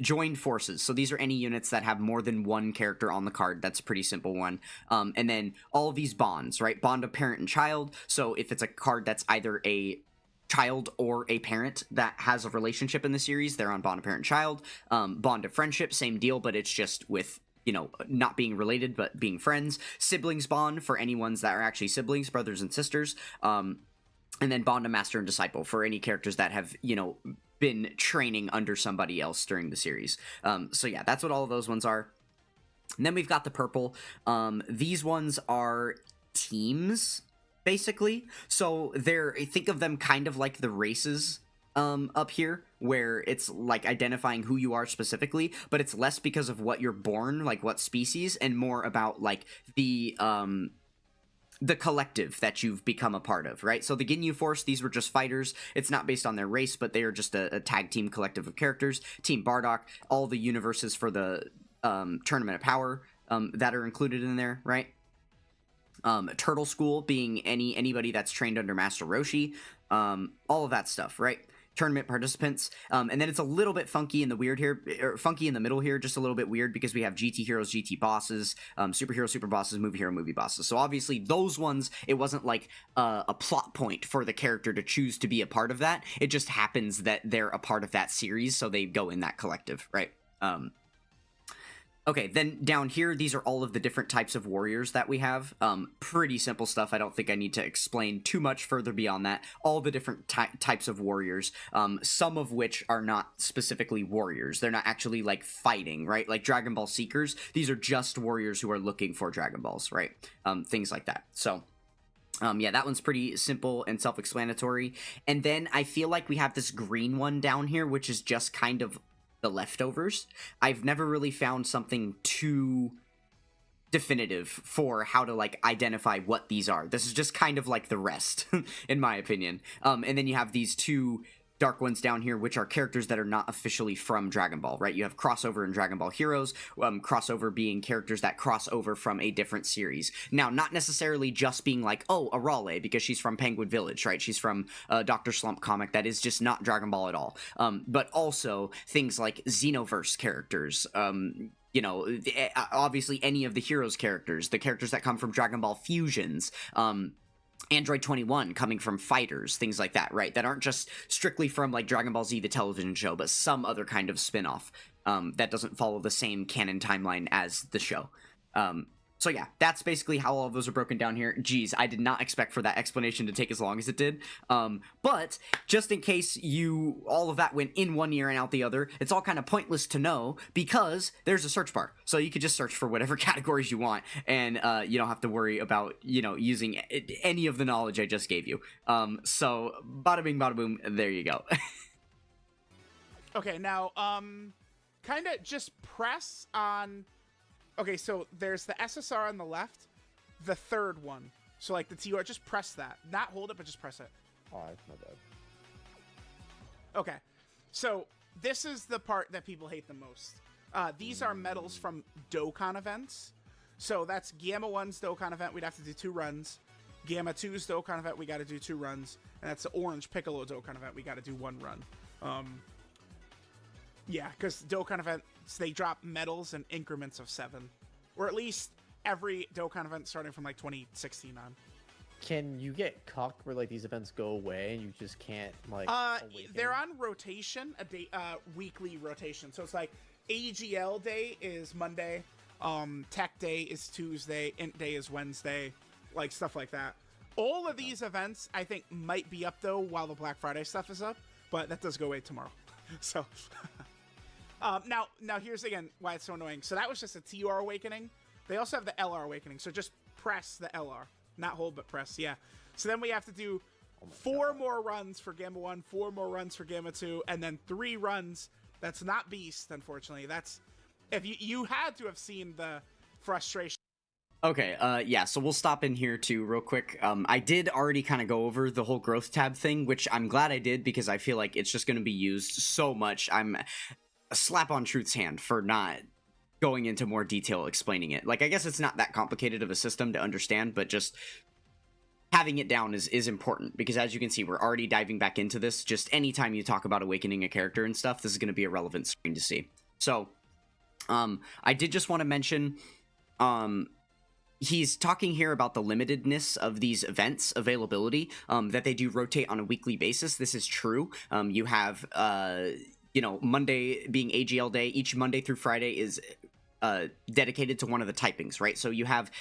Joined forces. So these are any units that have more than one character on the card. That's a pretty simple one. And then all of these bonds, right? Bond of parent and child. So if it's a card that's either a child or a parent that has a relationship in the series, they're on bond of parent and child. Bond of friendship, same deal, but it's just with, you know, not being related, but being friends. Siblings bond for any ones that are actually siblings, brothers and sisters. And then bond of master and disciple for any characters that have, you know, been training under somebody else during the series. So yeah, that's what all of those ones are. And then we've got the purple. These ones are teams, basically. So think of them kind of like the races up here, where it's like identifying who you are specifically, but it's less because of what you're born, like what species, and more about like the collective that you've become a part of, right? So the Ginyu Force, these were just fighters. It's not based on their race, but they are just a tag team collective of characters. Team Bardock, all the universes for the Tournament of Power that are included in there, right? Turtle School being anybody that's trained under Master Roshi, all of that stuff, right? Tournament participants, and then it's a little bit funky in the weird here, or funky in the middle here, just a little bit weird because we have GT heroes, GT bosses, superhero, super bosses, movie hero, movie bosses. So obviously those ones, it wasn't like a plot point for the character to choose to be a part of that. It just happens that they're a part of that series, so they go in that collective, right? Okay, then down here, these are all of the different types of warriors that we have. Pretty simple stuff. I don't think I need to explain too much further beyond that. All the different types of warriors, some of which are not specifically warriors. They're not actually, like, fighting, right? Like Dragon Ball Seekers, these are just warriors who are looking for Dragon Balls, right? Things like that. So yeah, that one's pretty simple and self-explanatory. And then I feel like we have this green one down here, which is just kind of the leftovers. I've never really found something too definitive for how to, like, identify what these are. This is just kind of like the rest, in my opinion. And then you have these two dark ones down here, which are characters that are not officially from Dragon Ball, right? You have crossover in Dragon Ball Heroes, crossover being characters that cross over from a different series. Now, not necessarily just being like, oh, Arale, because she's from Penguin Village, right? She's from a Dr. Slump comic that is just not Dragon Ball at all. But also things like Xenoverse characters, you know, obviously any of the Heroes characters, the characters that come from Dragon Ball Fusions, Android 21 coming from fighters, things like that, right? That aren't just strictly from, like, Dragon Ball Z, the television show, but some other kind of spin-off that doesn't follow the same canon timeline as the show. So yeah, that's basically how all of those are broken down here. Geez, I did not expect for that explanation to take as long as it did. But just in case all of that went in one ear and out the other, it's all kind of pointless to know because there's a search bar. So you could just search for whatever categories you want, and you don't have to worry about, you know, using any of the knowledge I just gave you. So bada bing, bada boom, there you go. Okay, now, kind of just press on... Okay, so there's the SSR on the left, the third one. So, like, the TUR, just press that. Not hold it, but just press it. All right, my bad. Okay, so this is the part that people hate the most. These are medals from Dokkan events. So that's Gamma 1's Dokkan event. We'd have to do 2 runs. Gamma 2's Dokkan event, we got to do 2 runs. And that's the Orange Piccolo Dokkan event. We got to do 1 run. Yeah, because Dokkan events, they drop medals in increments of 7. Or at least every Dokkan event starting from, like, 2016 on. Can you get cucked where, like, these events go away and you just can't, like, awaken? They're on rotation, weekly rotation. So it's like AGL day is Monday, Tech Day is Tuesday, Int Day is Wednesday, like, stuff like that. All of these events, I think, might be up, though, while the Black Friday stuff is up, but that does go away tomorrow. So... now here's again why it's so annoying. So that was just a TUR awakening. They also have the LR awakening. So just press the LR, not hold, but press. Yeah. So then we have to do 4 more runs for Gamma 1, 4 more runs for Gamma 2, and then 3 runs. That's not Beast, unfortunately. That's if you had to have seen the frustration. Okay, yeah, so we'll stop in here too real quick. I did already kind of go over the whole growth tab thing, which I'm glad I did because I feel like it's just going to be used so much. I'm a slap on Truth's hand for not going into more detail explaining it. Like, I guess it's not that complicated of a system to understand, but just having it down is important because, as you can see, we're already diving back into this. Just anytime you talk about awakening a character and stuff, this is going to be a relevant screen to see. So, I did just want to mention, he's talking here about the limitedness of these events availability, that they do rotate on a weekly basis. This is true. You have, you know, Monday being AGL day. Each Monday through Friday is dedicated to one of the typings, right? So you have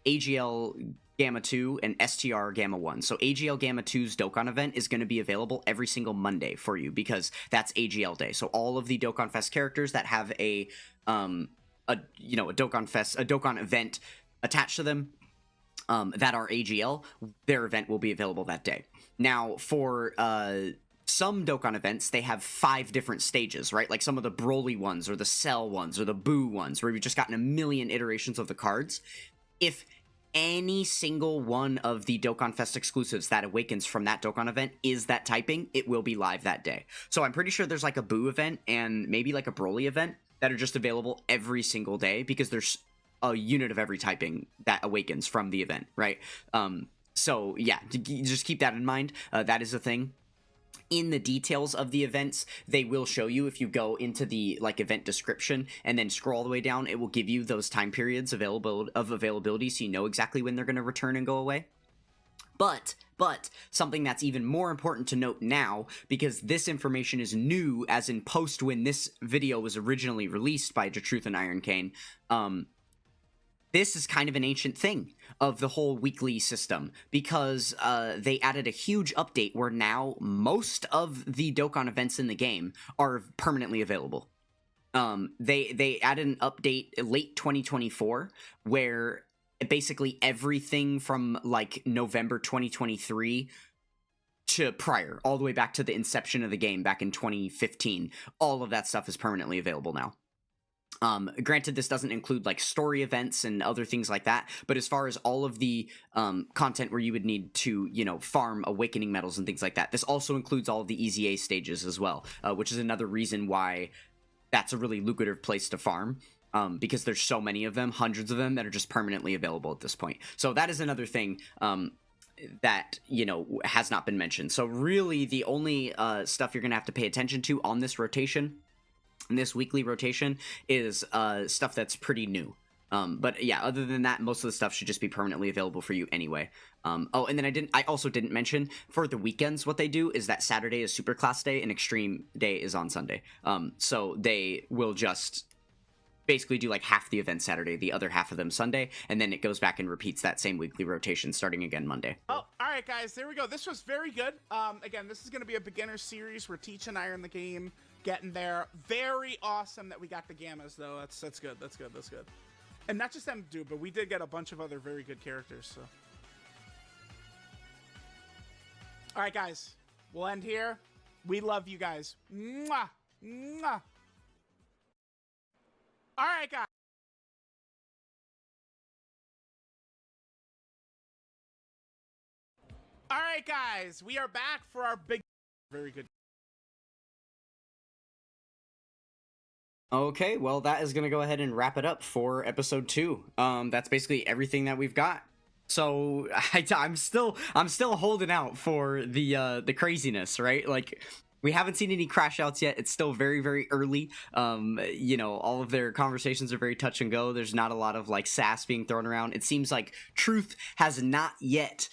AGL Gamma 2 and STR Gamma 1. So AGL Gamma 2's Dokkan event is going to be available every single Monday for you because that's AGL day. So all of the Dokkan Fest characters that have a you know, a Dokkan event attached to them, that are AGL, their event will be available that day. Now, for some Dokkan events, they have 5 different stages, right? Like some of the Broly ones, or the Cell ones, or the Boo ones, where we've just gotten a million iterations of the cards. If any single one of the Dokkan Fest exclusives that awakens from that Dokkan event is that typing, it will be live that day. So I'm pretty sure there's like a Boo event and maybe like a Broly event that are just available every single day because there's a unit of every typing that awakens from the event, right? So yeah, just keep that in mind. That is a thing. In the details of the events, they will show you if you go into the like event description and then scroll all the way down, it will give you those time periods of availability so you know exactly when they're going to return and go away. But something that's even more important to note now, because this information is new as in post when this video was originally released by DATRUTH and IRONCANE, this is kind of an ancient thing of the whole weekly system because they added a huge update where now most of the Dokkan events in the game are permanently available. They added an update late 2024 where basically everything from like November 2023 to prior, all the way back to the inception of the game back in 2015, all of that stuff is permanently available now. Granted, this doesn't include like story events and other things like that, but as far as all of the content where you would need to, you know, farm awakening medals and things like that, this also includes all of the EZA stages as well, which is another reason why that's a really lucrative place to farm. Because there's so many of them, hundreds of them, that are just permanently available at this point. So that is another thing that, you know, has not been mentioned. So really, the only stuff you're going to have to pay attention to on this rotation, this weekly rotation, is stuff that's pretty new. But yeah, other than that, most of the stuff should just be permanently available for you anyway. Oh, and then I also didn't mention, for the weekends, what they do is that Saturday is Superclass Day and Extreme Day is on Sunday. So they will just basically do like half the event Saturday, the other half of them Sunday, and then it goes back and repeats that same weekly rotation starting again Monday. Oh, all right, guys, there we go. This was very good. Again, this is going to be a beginner series. We're teaching Iron the game, getting there. Very awesome that we got the Gammas, though. That's good. That's good. That's good. And not just them, dude, but we did get a bunch of other very good characters. So, all right, guys, we'll end here. We love you guys. Mwah, mwah. All right, guys. All right, guys, we are back for our big, very good. Okay, well, that is going to go ahead and wrap it up for episode 2. That's basically everything that we've got. So I'm still holding out for the craziness, right? Like, we haven't seen any crash outs yet. It's still very, very early. You know, all of their conversations are very touch and go. There's not a lot of like sass being thrown around. It seems like Truth has not yet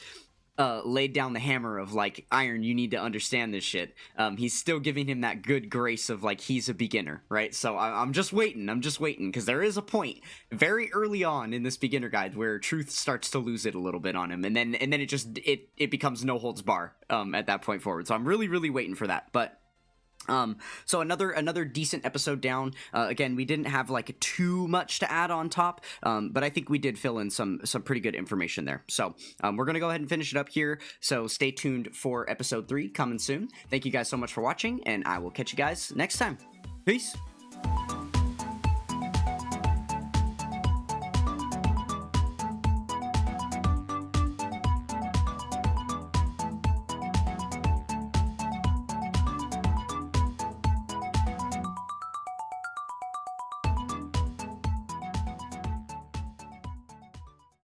laid down the hammer of like, Iron, you need to understand this shit. He's still giving him that good grace of like, he's a beginner, right? So I'm just waiting because there is a point very early on in this beginner guide where Truth starts to lose it a little bit on him, and then it just it becomes no holds bar at that point forward. So I'm really, really waiting for that. But so another decent episode down. Again, we didn't have like too much to add on top, but I think we did fill in some pretty good information there. So we're gonna go ahead and finish it up here. So stay tuned for episode 3 coming soon. Thank you guys so much for watching, and I will catch you guys next time. Peace.